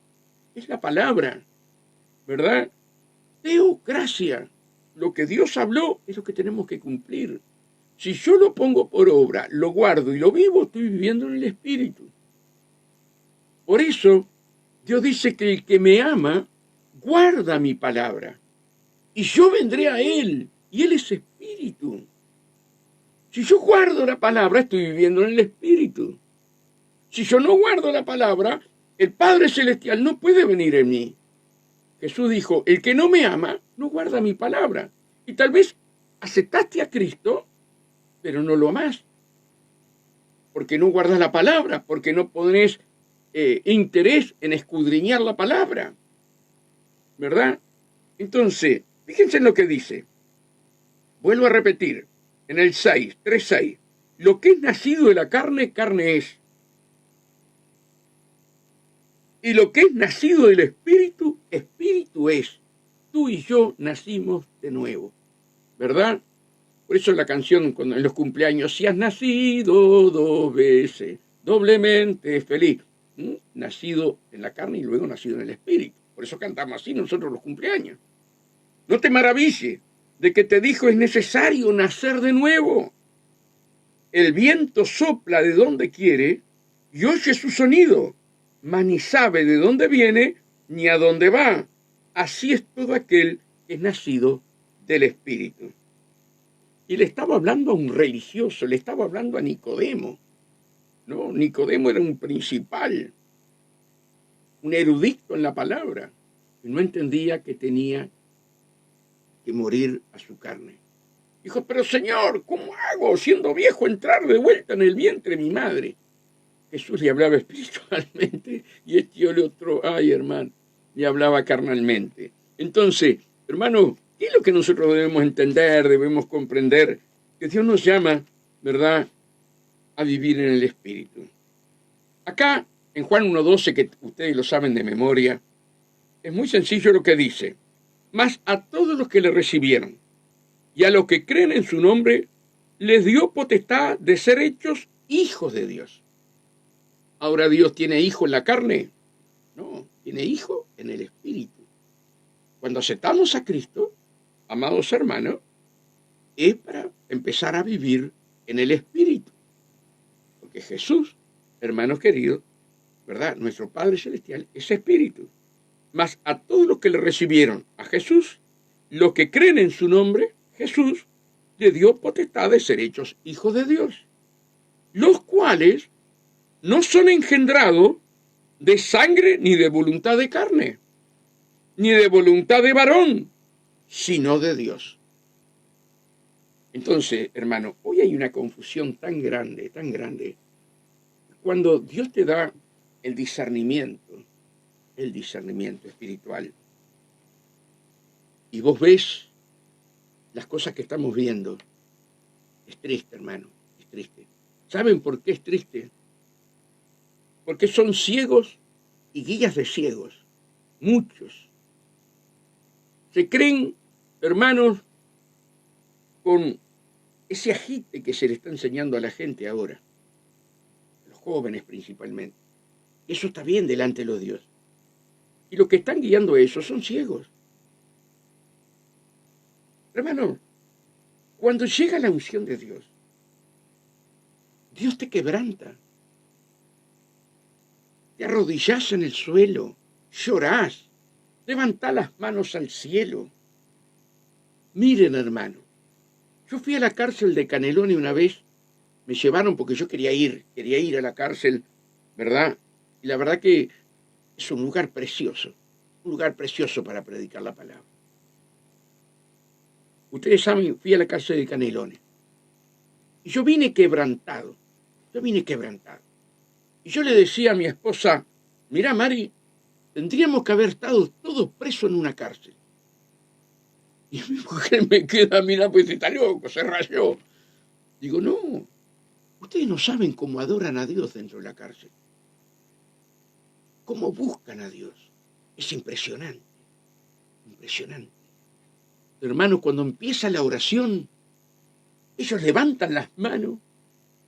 Es la palabra, ¿verdad? Teocracia. Lo que Dios habló es lo que tenemos que cumplir. Si yo lo pongo por obra, lo guardo y lo vivo, estoy viviendo en el Espíritu. Por eso, Dios dice que el que me ama, guarda mi palabra. Y yo vendré a Él, y Él es Espíritu. Si yo guardo la palabra, estoy viviendo en el Espíritu. Si yo no guardo la palabra, el Padre Celestial no puede venir en mí. Jesús dijo, el que no me ama, no guarda mi palabra. Y tal vez aceptaste a Cristo, pero no lo amás. Porque no guardas la palabra, porque no pones interés en escudriñar la palabra. ¿Verdad? Entonces, fíjense en lo que dice. Vuelvo a repetir, en el 6, 3:6. Lo que es nacido de la carne, carne es. Y lo que es nacido del Espíritu, Espíritu es. Tú y yo nacimos de nuevo. ¿Verdad? Por eso la canción cuando en los cumpleaños, si has nacido 2 veces, doblemente feliz. Nacido en la carne y luego nacido en el Espíritu. Por eso cantamos así nosotros los cumpleaños. No te maravilles de que te dijo es necesario nacer de nuevo. El viento sopla de donde quiere y oye su sonido, mas ni sabe de dónde viene ni a dónde va. Así es todo aquel que es nacido del Espíritu. Y le estaba hablando a un religioso, le estaba hablando a Nicodemo. ¿No? Nicodemo era un principal, un erudito en la palabra, y no entendía que tenía que morir a su carne. Dijo, pero Señor, ¿cómo hago, siendo viejo, entrar de vuelta en el vientre de mi madre? Jesús le hablaba espiritualmente y este otro, ay hermano, le hablaba carnalmente. Entonces, hermano, ¿qué es lo que nosotros debemos entender, debemos comprender? Que Dios nos llama, ¿verdad?, a vivir en el Espíritu. Acá, en Juan 1:12, que ustedes lo saben de memoria, es muy sencillo lo que dice. Mas a todos los que le recibieron y a los que creen en su nombre, les dio potestad de ser hechos hijos de Dios. Ahora, ¿Dios tiene hijo en la carne? No, tiene hijo en el Espíritu. Cuando aceptamos a Cristo, amados hermanos, es para empezar a vivir en el Espíritu. Porque Jesús, hermanos queridos, ¿verdad? Nuestro Padre Celestial es Espíritu. Mas a todos los que le recibieron a Jesús, los que creen en su nombre, Jesús le dio potestad de ser hechos hijos de Dios, los cuales no son engendrados de sangre ni de voluntad de carne, ni de voluntad de varón, sino de Dios. Entonces, hermano, hoy hay una confusión tan grande. Cuando Dios te da el discernimiento, el discernimiento espiritual. Y vos ves las cosas que estamos viendo. Es triste, hermano, es triste. ¿Saben por qué es triste? Porque son ciegos y guías de ciegos. Muchos. Se creen, hermanos, con ese agite que se le está enseñando a la gente ahora. A los jóvenes principalmente. Eso está bien delante de los dioses. Y los que están guiando a eso son ciegos. Hermano, cuando llega la unción de Dios, Dios te quebranta. Te arrodillás en el suelo, llorás, levantás las manos al cielo. Miren, hermano, yo fui a la cárcel de Canelones una vez, me llevaron porque yo quería ir a la cárcel, ¿verdad? Y la verdad que es un lugar precioso para predicar la palabra. Ustedes saben, fui a la cárcel de Canelones. Y yo vine quebrantado. Y yo le decía a mi esposa, mirá, Mari, tendríamos que haber estado todos presos en una cárcel. Y mi mujer me queda, mirá, pues está loco, se rayó. Digo, no, ustedes no saben cómo adoran a Dios dentro de la cárcel. Cómo buscan a Dios. Es impresionante. Hermano, cuando empieza la oración, ellos levantan las manos,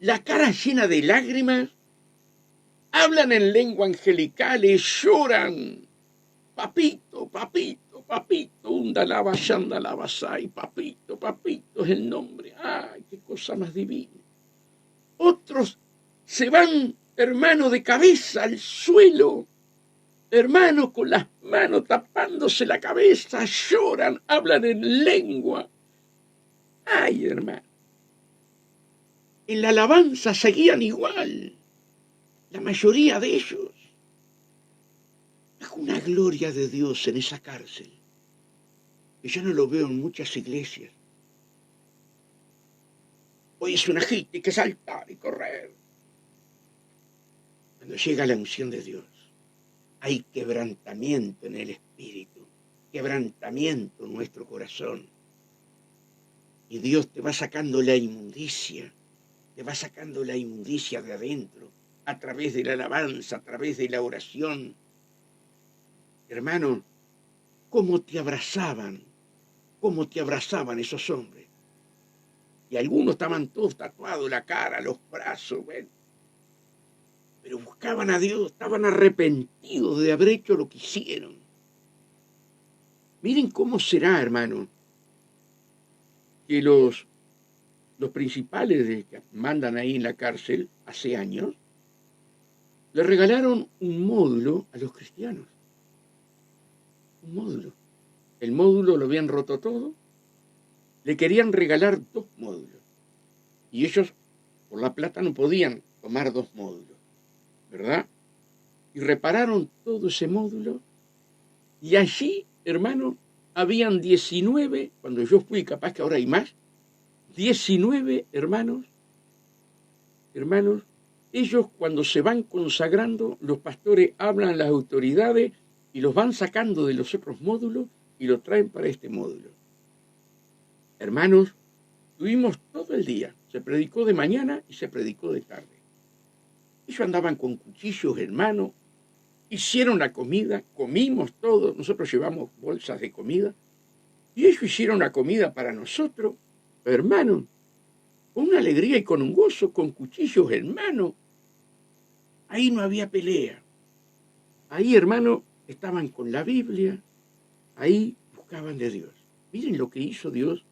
la cara llena de lágrimas, hablan en lengua angelicales, lloran. Papito, undalaba, yandalaba, sai, papito, es el nombre. Ay, qué cosa más divina. Otros se van, hermano, de cabeza al suelo. Hermano, con las manos tapándose la cabeza, lloran, hablan en lengua. Ay, hermano. En la alabanza seguían igual. La mayoría de ellos. Bajo una gloria de Dios en esa cárcel. Que yo no lo veo en muchas iglesias. Hoy es un agite, hay que saltar y correr. Cuando llega la unción de Dios, hay quebrantamiento en el espíritu, quebrantamiento en nuestro corazón. Y Dios te va sacando la inmundicia de adentro, a través de la alabanza, a través de la oración. Hermano, cómo te abrazaban esos hombres. Y algunos estaban todos tatuados, la cara, los brazos, bueno. Pero buscaban a Dios, estaban arrepentidos de haber hecho lo que hicieron. Miren cómo será, hermano, que los principales que mandan ahí en la cárcel hace años, le regalaron un módulo a los cristianos. Un módulo. El módulo lo habían roto todo. Le querían regalar 2 módulos. Y ellos, por la plata, no podían tomar 2 módulos. ¿Verdad? Y repararon todo ese módulo. Y allí, hermano, habían 19, cuando yo fui, capaz que ahora hay más, 19 hermanos, ellos cuando se van consagrando, los pastores hablan a las autoridades y los van sacando de los otros módulos y los traen para este módulo. Hermanos, tuvimos todo el día, se predicó de mañana y se predicó de tarde. Ellos andaban con cuchillos, hermano, hicieron la comida, comimos todo, nosotros llevamos bolsas de comida, y ellos hicieron la comida para nosotros, hermano, con una alegría y con un gozo, con cuchillos, hermano. Ahí no había pelea. Ahí, hermano, estaban con la Biblia, ahí buscaban de Dios. Miren lo que hizo Dios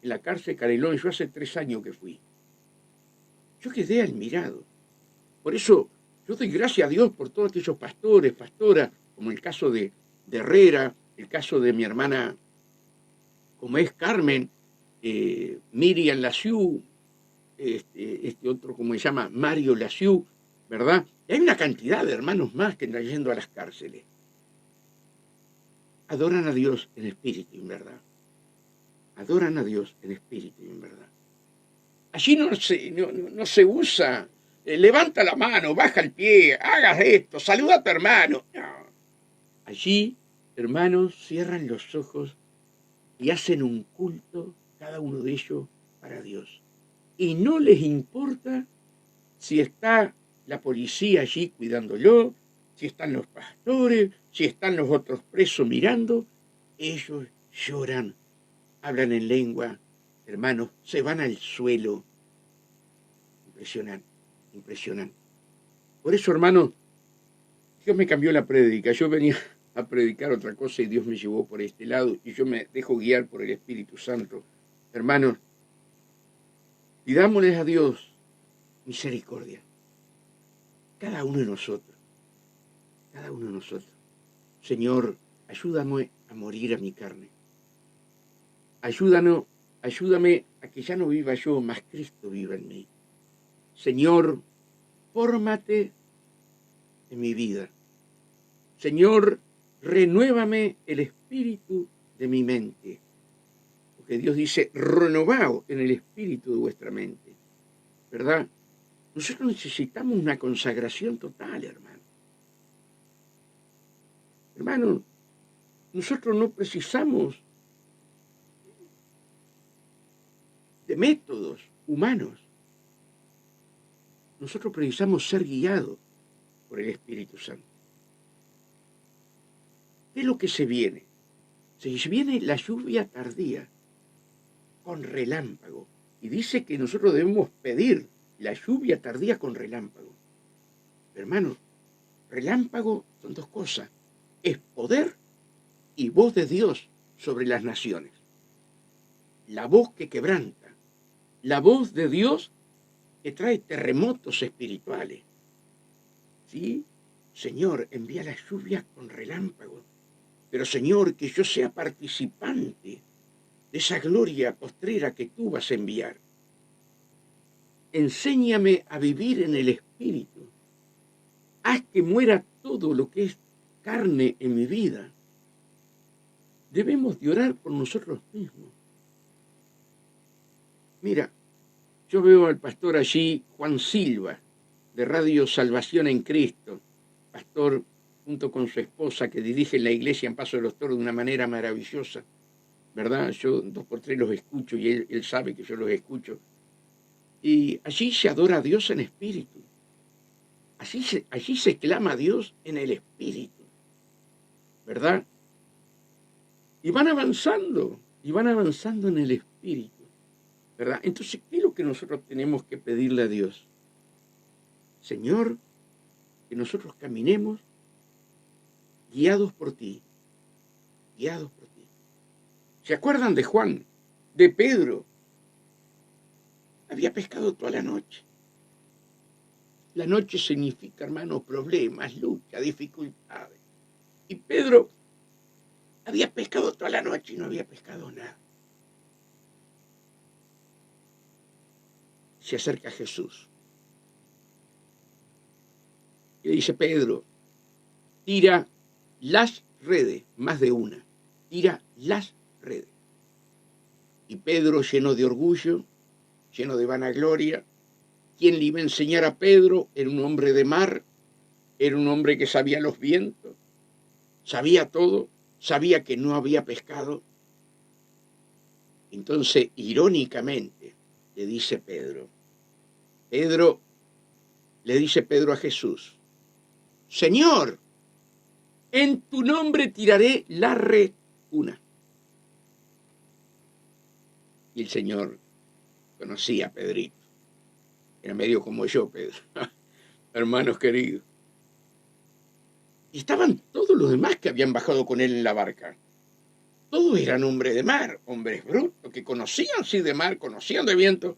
en la cárcel de Canelones. Yo hace 3 años que fui. Yo quedé admirado. Por eso yo doy gracias a Dios por todos aquellos pastores, pastoras, como el caso de Herrera, el caso de mi hermana, como es Carmen, Miriam Laciú, este otro, como se llama, Mario Laciú, ¿verdad? Y hay una cantidad de hermanos más que están yendo a las cárceles. Adoran a Dios en espíritu y en verdad. Adoran a Dios en espíritu y en verdad. Allí no se usa, levanta la mano, baja el pie, hagas esto, saluda a tu hermano. No. Allí, hermanos, cierran los ojos y hacen un culto, cada uno de ellos, para Dios. Y no les importa si está la policía allí cuidándolo, si están los pastores, si están los otros presos mirando. Ellos lloran, hablan en lengua, hermanos, se van al suelo. Impresionante, impresionante. Por eso, hermanos, Dios me cambió la prédica. Yo venía a predicar otra cosa y Dios me llevó por este lado y yo me dejo guiar por el Espíritu Santo. Hermanos, pidámosles a Dios misericordia. Cada uno de nosotros. Señor, ayúdame a morir a mi carne. Ayúdame a que ya no viva yo, mas Cristo viva en mí. Señor, fórmate en mi vida. Señor, renuévame el espíritu de mi mente. Porque Dios dice, renovaos en el espíritu de vuestra mente. ¿Verdad? Nosotros necesitamos una consagración total, hermano. Hermano, nosotros no precisamos de métodos humanos. Nosotros precisamos ser guiados por el Espíritu Santo. ¿Qué es lo que se viene? Se viene la lluvia tardía con relámpago. Y dice que nosotros debemos pedir la lluvia tardía con relámpago. Hermanos, relámpago son dos cosas. Es poder y voz de Dios sobre las naciones. La voz que quebranta. La voz de Dios que trae terremotos espirituales. ¿Sí? Señor, envía la lluvia con relámpago. Pero Señor, que yo sea participante de esa gloria postrera que tú vas a enviar. Enséñame a vivir en el Espíritu. Haz que muera todo lo que es carne en mi vida. Debemos de orar por nosotros mismos. Mira, yo veo al pastor allí, Juan Silva, de Radio Salvación en Cristo, pastor junto con su esposa que dirige la iglesia en Paso de los Toros de una manera maravillosa, ¿verdad? Yo 2 por 3 los escucho y él sabe que yo los escucho. Y allí se adora a Dios en espíritu. Allí se clama a Dios en el espíritu, ¿verdad? Y van avanzando en el espíritu, ¿verdad? Entonces, ¿qué es lo que nosotros tenemos que pedirle a Dios? Señor, que nosotros caminemos guiados por ti, guiados por ti. ¿Se acuerdan de Juan, de Pedro? Había pescado toda la noche. La noche significa, hermano, problemas, lucha, dificultades. Y Pedro había pescado toda la noche y no había pescado nada. Se acerca a Jesús. Y le dice, Pedro, tira las redes, más de una. Tira las redes. Y Pedro, lleno de orgullo, lleno de vanagloria, ¿quién le iba a enseñar a Pedro? Era un hombre de mar, era un hombre que sabía los vientos, sabía todo, sabía que no había pescado. Entonces, irónicamente, le dice Pedro a Jesús, Señor, en tu nombre tiraré la red una. Y el Señor conocía a Pedrito. Era medio como yo, Pedro. Hermanos queridos. Y estaban todos los demás que habían bajado con él en la barca. Todos eran hombres de mar, hombres brutos, que conocían sí de mar, conocían de viento,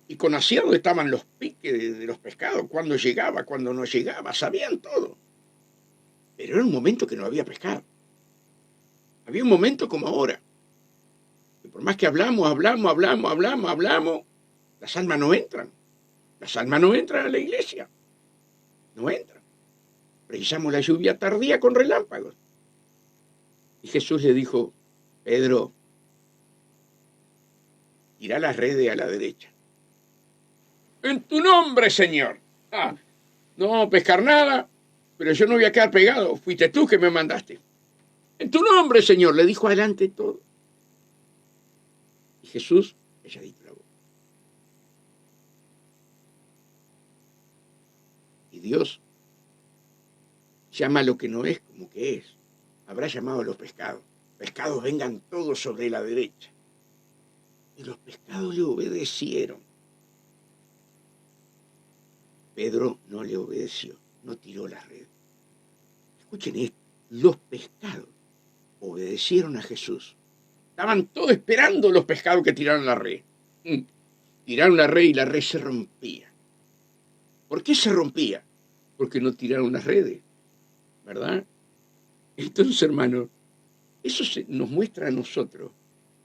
y conocían dónde estaban los piques de los pescados, cuándo llegaba, cuándo no llegaba, sabían todo. Pero era un momento que no había pescado. Había un momento como ahora, que por más que hablamos, las almas no entran. Las almas no entran a la iglesia. No entran. Precisamos la lluvia tardía con relámpagos. Y Jesús le dijo, Pedro, tira las redes a la derecha. En tu nombre, Señor. No pescar nada, pero yo no voy a quedar pegado, fuiste tú que me mandaste. En tu nombre, Señor, le dijo adelante todo. Y Jesús, calladito la boca. Y Dios llama lo que no es como que es. Habrá llamado a los pescados. Pescados vengan todos sobre la derecha. Y los pescados le obedecieron. Pedro no le obedeció, no tiró la red. Escuchen esto, los pescados obedecieron a Jesús. Estaban todos esperando los pescados que tiraron la red. Tiraron la red y la red se rompía. ¿Por qué se rompía? Porque no tiraron las redes, ¿verdad? Entonces, hermanos, eso nos muestra a nosotros,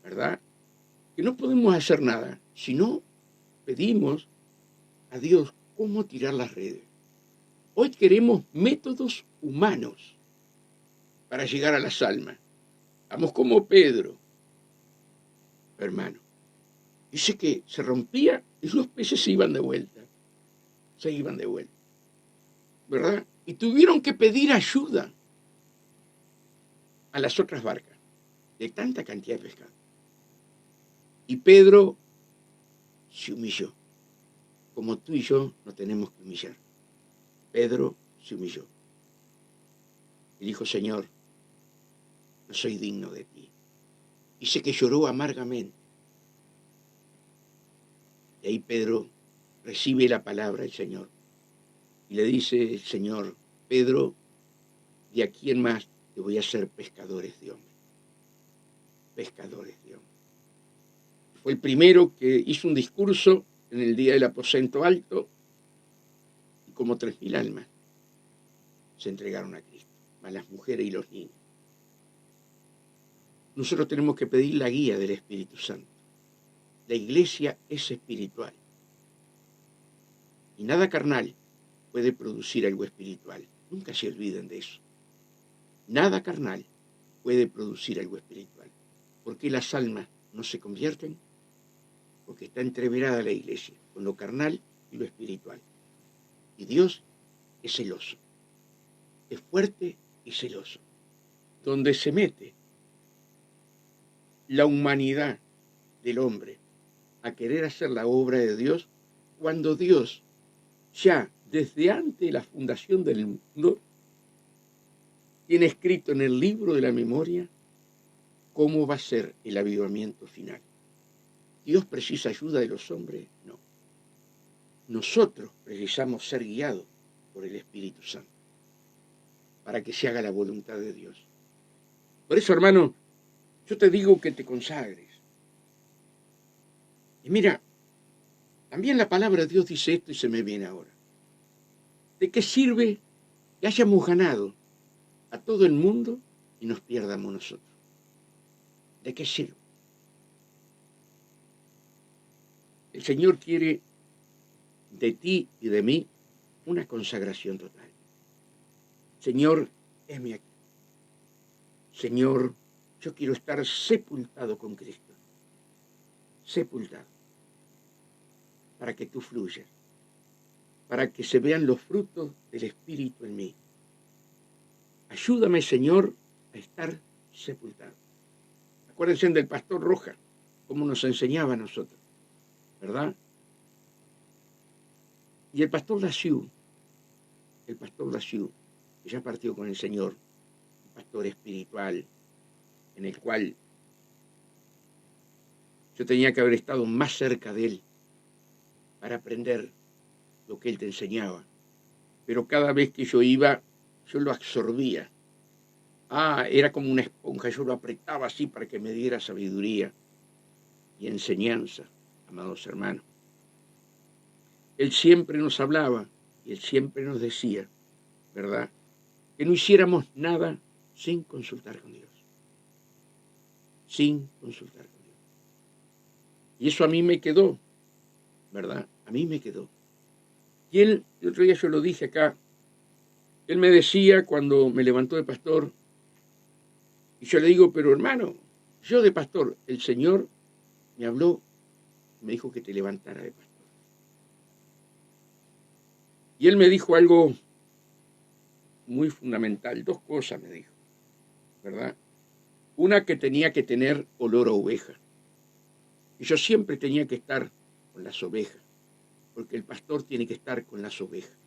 ¿verdad? Que no podemos hacer nada si no pedimos a Dios cómo tirar las redes. Hoy queremos métodos humanos para llegar a las almas. Vamos como Pedro, hermano. Dice que se rompía y los peces se iban de vuelta. Se iban de vuelta, ¿verdad? Y tuvieron que pedir ayuda a las otras barcas de tanta cantidad de pescado. Y Pedro se humilló, como tú y yo nos tenemos que humillar. Pedro se humilló y dijo, Señor, no soy digno de ti. Dice que lloró amargamente. Y ahí Pedro recibe la palabra del Señor y le dice, Señor, Pedro, de aquí en más te voy a hacer pescadores de hombres. Pescadores de hombres. Fue el primero que hizo un discurso en el día del aposento alto y como 3.000 almas se entregaron a Cristo, más las mujeres y los niños. Nosotros tenemos que pedir la guía del Espíritu Santo. La iglesia es espiritual y nada carnal puede producir algo espiritual. Nunca se olviden de eso. Nada carnal puede producir algo espiritual. ¿Por qué las almas no se convierten? Porque está entreverada la iglesia con lo carnal y lo espiritual. Y Dios es celoso, es fuerte y celoso. Donde se mete la humanidad del hombre a querer hacer la obra de Dios, cuando Dios ya desde antes de la fundación del mundo tiene escrito en el libro de la memoria cómo va a ser el avivamiento final. ¿Dios precisa ayuda de los hombres? No. Nosotros precisamos ser guiados por el Espíritu Santo para que se haga la voluntad de Dios. Por eso, hermano, yo te digo que te consagres. Y mira, también la palabra de Dios dice esto y se me viene ahora. ¿De qué sirve que hayamos ganado a todo el mundo y nos pierdamos nosotros? ¿De qué sirve? El Señor quiere de ti y de mí una consagración total. Señor, heme aquí. Señor, yo quiero estar sepultado con Cristo. Sepultado. Para que tú fluyas. Para que se vean los frutos del Espíritu en mí. Ayúdame, Señor, a estar sepultado. Acuérdense del pastor Roja, como nos enseñaba a nosotros, ¿verdad? Y el pastor Lassiu, que ya partió con el Señor, un pastor espiritual, en el cual yo tenía que haber estado más cerca de él para aprender lo que él te enseñaba. Pero cada vez que yo iba, yo lo absorbía. Era como una esponja, yo lo apretaba así para que me diera sabiduría y enseñanza, amados hermanos. Él siempre nos hablaba y él siempre nos decía, ¿verdad?, que no hiciéramos nada sin consultar con Dios. Sin consultar con Dios. Y eso a mí me quedó, ¿verdad? A mí me quedó. Y él, el otro día yo lo dije acá, él me decía cuando me levantó de pastor, y yo le digo, pero hermano, yo de pastor, el Señor me habló, me dijo que te levantara de pastor. Y él me dijo algo muy fundamental. Dos cosas me dijo, ¿verdad? Una, que tenía que tener olor a oveja. Y yo siempre tenía que estar con las ovejas, porque el pastor tiene que estar con las ovejas.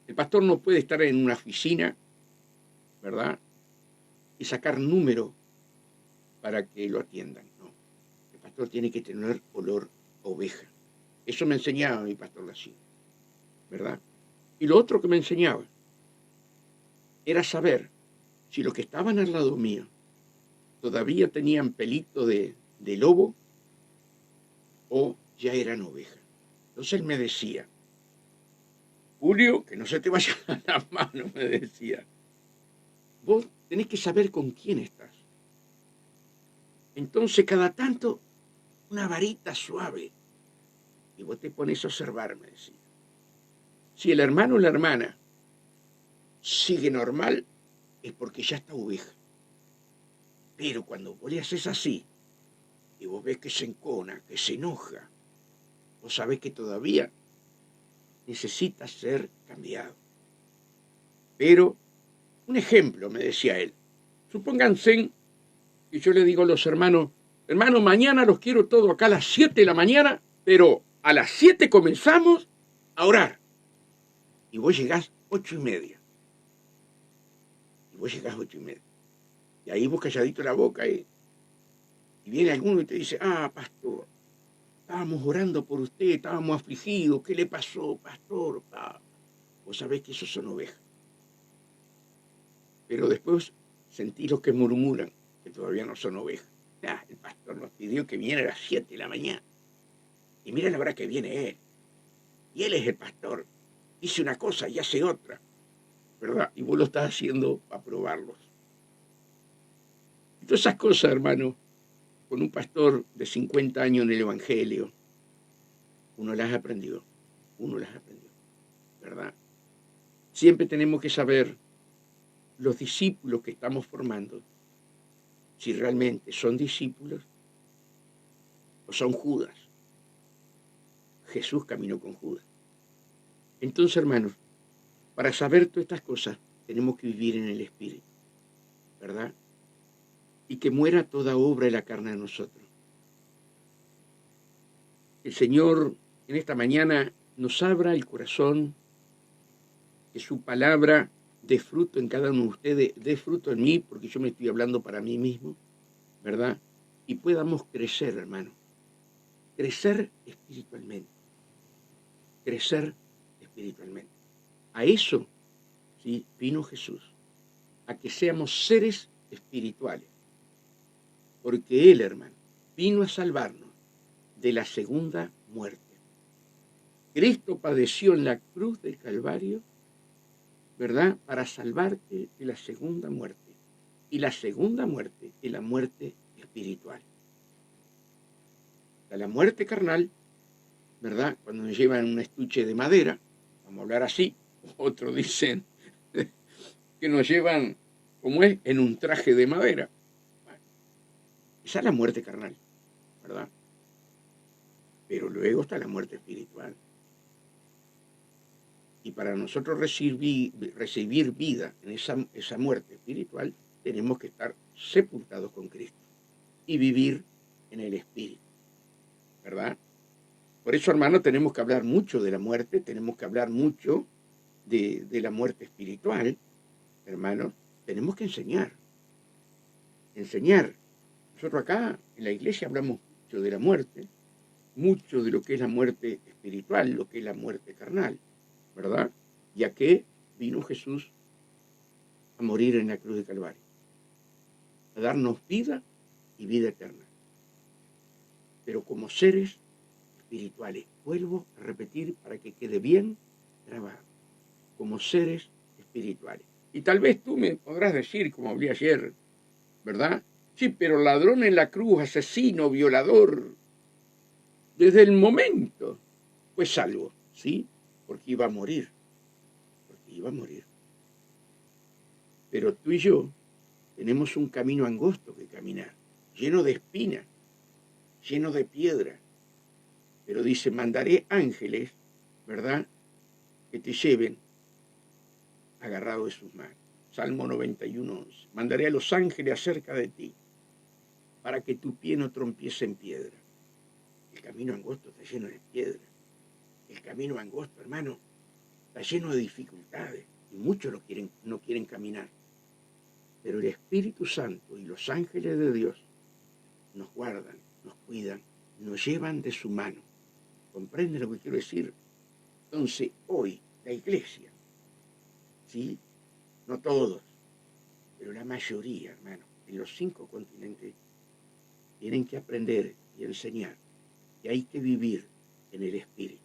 El pastor no puede estar en una oficina, ¿verdad? Y sacar número para que lo atiendan, no. El pastor tiene que tener olor a oveja. Eso me enseñaba mi pastor Lacín, ¿verdad? Y lo otro que me enseñaba era saber si los que estaban al lado mío todavía tenían pelito de lobo o ya eran ovejas. Entonces él me decía, Julio, que no se te vaya la mano, me decía. Vos tenés que saber con quién estás. Entonces cada tanto una varita suave y vos te pones a observar, me decía. Si el hermano o la hermana sigue normal, es porque ya está oveja. Pero cuando vos le haces así, y vos ves que se encona, que se enoja, vos sabés que todavía necesita ser cambiado. Pero, un ejemplo, me decía él, supónganse que yo le digo a los hermanos, hermanos, mañana los quiero todos acá a las 7 de la mañana, pero a las 7 comenzamos a orar. Y vos llegás 8:30. Y vos llegás 8:30. Y ahí vos calladito la boca, y viene alguno y te dice, pastor, estábamos orando por usted, estábamos afligidos, ¿qué le pasó, pastor? Vos sabés que esos son ovejas. Pero después sentís los que murmuran, que todavía no son ovejas. El pastor nos pidió que viniera a las 7 de la mañana. Y mira la hora que viene él. Y él es el pastor. Dice una cosa y hace otra, ¿verdad? Y vos lo estás haciendo para probarlos. Y todas esas cosas, hermano, con un pastor de 50 años en el Evangelio, uno las aprendió, ¿verdad? Siempre tenemos que saber los discípulos que estamos formando, si realmente son discípulos o son Judas. Jesús caminó con Judas. Entonces, hermanos, para saber todas estas cosas, tenemos que vivir en el Espíritu, ¿verdad? Y que muera toda obra de la carne de nosotros. El Señor en esta mañana nos abra el corazón, que su palabra dé fruto en cada uno de ustedes, dé fruto en mí, porque yo me estoy hablando para mí mismo, ¿verdad? Y podamos crecer, hermano. Crecer espiritualmente. Crecer espiritualmente. A eso, ¿sí?, vino Jesús. A que seamos seres espirituales. Porque Él, hermano, vino a salvarnos de la segunda muerte. Cristo padeció en la cruz del Calvario, ¿verdad?, para salvarte de la segunda muerte. Y la segunda muerte es la muerte espiritual. La muerte carnal, ¿verdad?, cuando nos llevan un estuche de madera, vamos a hablar así, otros dicen que nos llevan, como es, en un traje de madera. Bueno, esa es la muerte carnal, ¿verdad? Pero luego está la muerte espiritual. Y para nosotros recibir vida en esa muerte espiritual, tenemos que estar sepultados con Cristo y vivir en el Espíritu, ¿verdad? Por eso, hermano, tenemos que hablar mucho de la muerte, tenemos que hablar mucho de la muerte espiritual, hermano. Tenemos que enseñar. Nosotros acá en la iglesia hablamos mucho de la muerte, mucho de lo que es la muerte espiritual, lo que es la muerte carnal, ¿verdad? Ya que vino Jesús a morir en la cruz de Calvario, a darnos vida y vida eterna. Pero como seres espirituales, vuelvo a repetir para que quede bien grabado, como seres espirituales. Y tal vez tú me podrás decir, como hablé ayer, ¿verdad? Sí, pero ladrón en la cruz, asesino, violador, desde el momento fue salvo, ¿sí? Porque iba a morir. Pero tú y yo tenemos un camino angosto que caminar, lleno de espinas, lleno de piedra. Pero dice, mandaré ángeles, ¿verdad?, que te lleven agarrado de sus manos. Salmo 91:11. Mandaré a los ángeles acerca de ti, para que tu pie no trompiece en piedra. El camino angosto está lleno de piedra. El camino angosto, hermano, está lleno de dificultades. Y muchos no quieren caminar. Pero el Espíritu Santo y los ángeles de Dios nos guardan, nos cuidan, nos llevan de su mano. ¿Comprende lo que quiero decir? Entonces, hoy, la iglesia, ¿sí? No todos, pero la mayoría, hermano, en los 5 continentes, tienen que aprender y enseñar que hay que vivir en el Espíritu.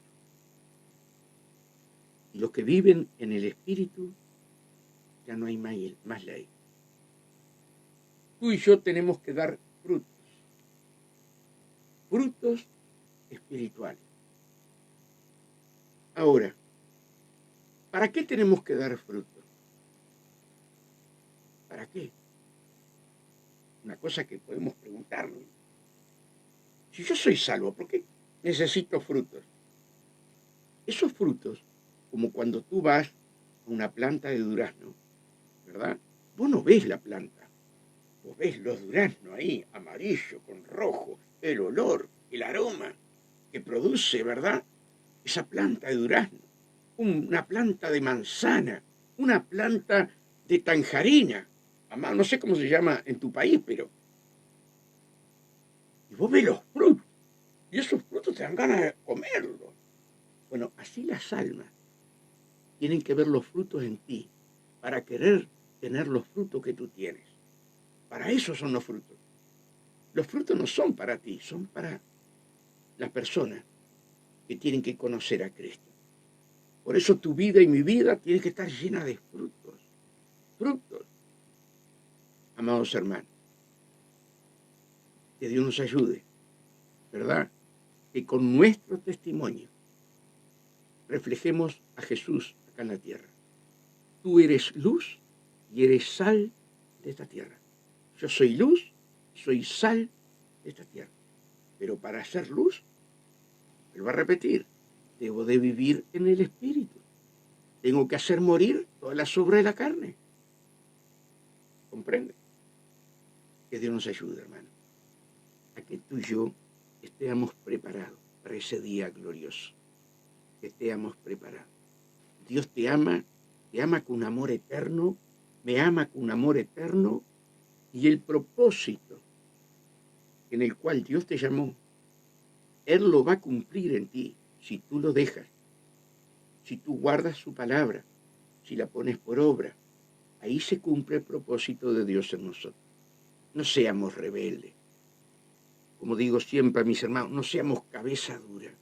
Y los que viven en el Espíritu, ya no hay más ley. Tú y yo tenemos que dar frutos espirituales. Ahora, ¿para qué tenemos que dar frutos? ¿Para qué? Una cosa que podemos preguntarnos. Si yo soy salvo, ¿por qué necesito frutos? Esos frutos, como cuando tú vas a una planta de durazno, ¿verdad? Vos no ves la planta. Vos ves los duraznos ahí, amarillo con rojo, el olor, el aroma que produce, ¿verdad? Esa planta de durazno, una planta de manzana, una planta de tangerina. Además, no sé cómo se llama en tu país, pero... Y vos ves los frutos, y esos frutos te dan ganas de comerlos. Bueno, así las almas tienen que ver los frutos en ti, para querer tener los frutos que tú tienes. Para eso son los frutos. Los frutos no son para ti, son para las personas que tienen que conocer a Cristo. Por eso tu vida y mi vida tiene que estar llena de frutos. Frutos. Amados hermanos, que Dios nos ayude, ¿verdad? Que con nuestro testimonio reflejemos a Jesús acá en la tierra. Tú eres luz y eres sal de esta tierra. Yo soy luz, soy sal de esta tierra. Pero para hacer luz, vuelvo a repetir, debo de vivir en el Espíritu. Tengo que hacer morir toda la obras de la carne. ¿Comprende? Que Dios nos ayude, hermano, a que tú y yo estemos preparados para ese día glorioso. Que estemos preparados. Dios te ama con un amor eterno, me ama con un amor eterno, y el propósito en el cual Dios te llamó, Él lo va a cumplir en ti si tú lo dejas, si tú guardas su palabra, si la pones por obra. Ahí se cumple el propósito de Dios en nosotros. No seamos rebeldes. Como digo siempre a mis hermanos, no seamos cabeza dura.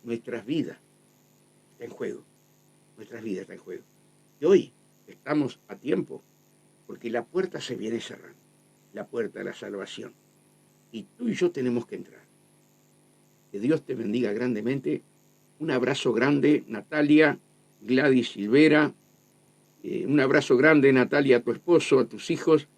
Nuestras vidas están en juego. Nuestras vidas están en juego. Y hoy estamos a tiempo, porque la puerta se viene cerrando. La puerta de la salvación. Y tú y yo tenemos que entrar. Que Dios te bendiga grandemente. Un abrazo grande, Natalia, Gladys Silvera. Un abrazo grande, Natalia, a tu esposo, a tus hijos.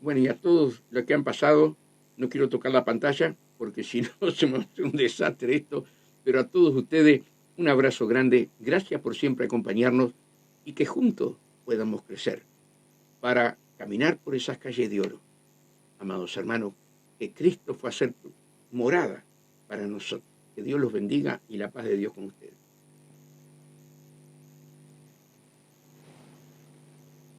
Bueno, y a todos los que han pasado. No quiero tocar la pantalla, porque si no se me va a hacer un desastre esto. Pero a todos ustedes, un abrazo grande. Gracias por siempre acompañarnos y que juntos podamos crecer para caminar por esas calles de oro. Amados hermanos, que Cristo fue a ser morada para nosotros. Que Dios los bendiga y la paz de Dios con ustedes.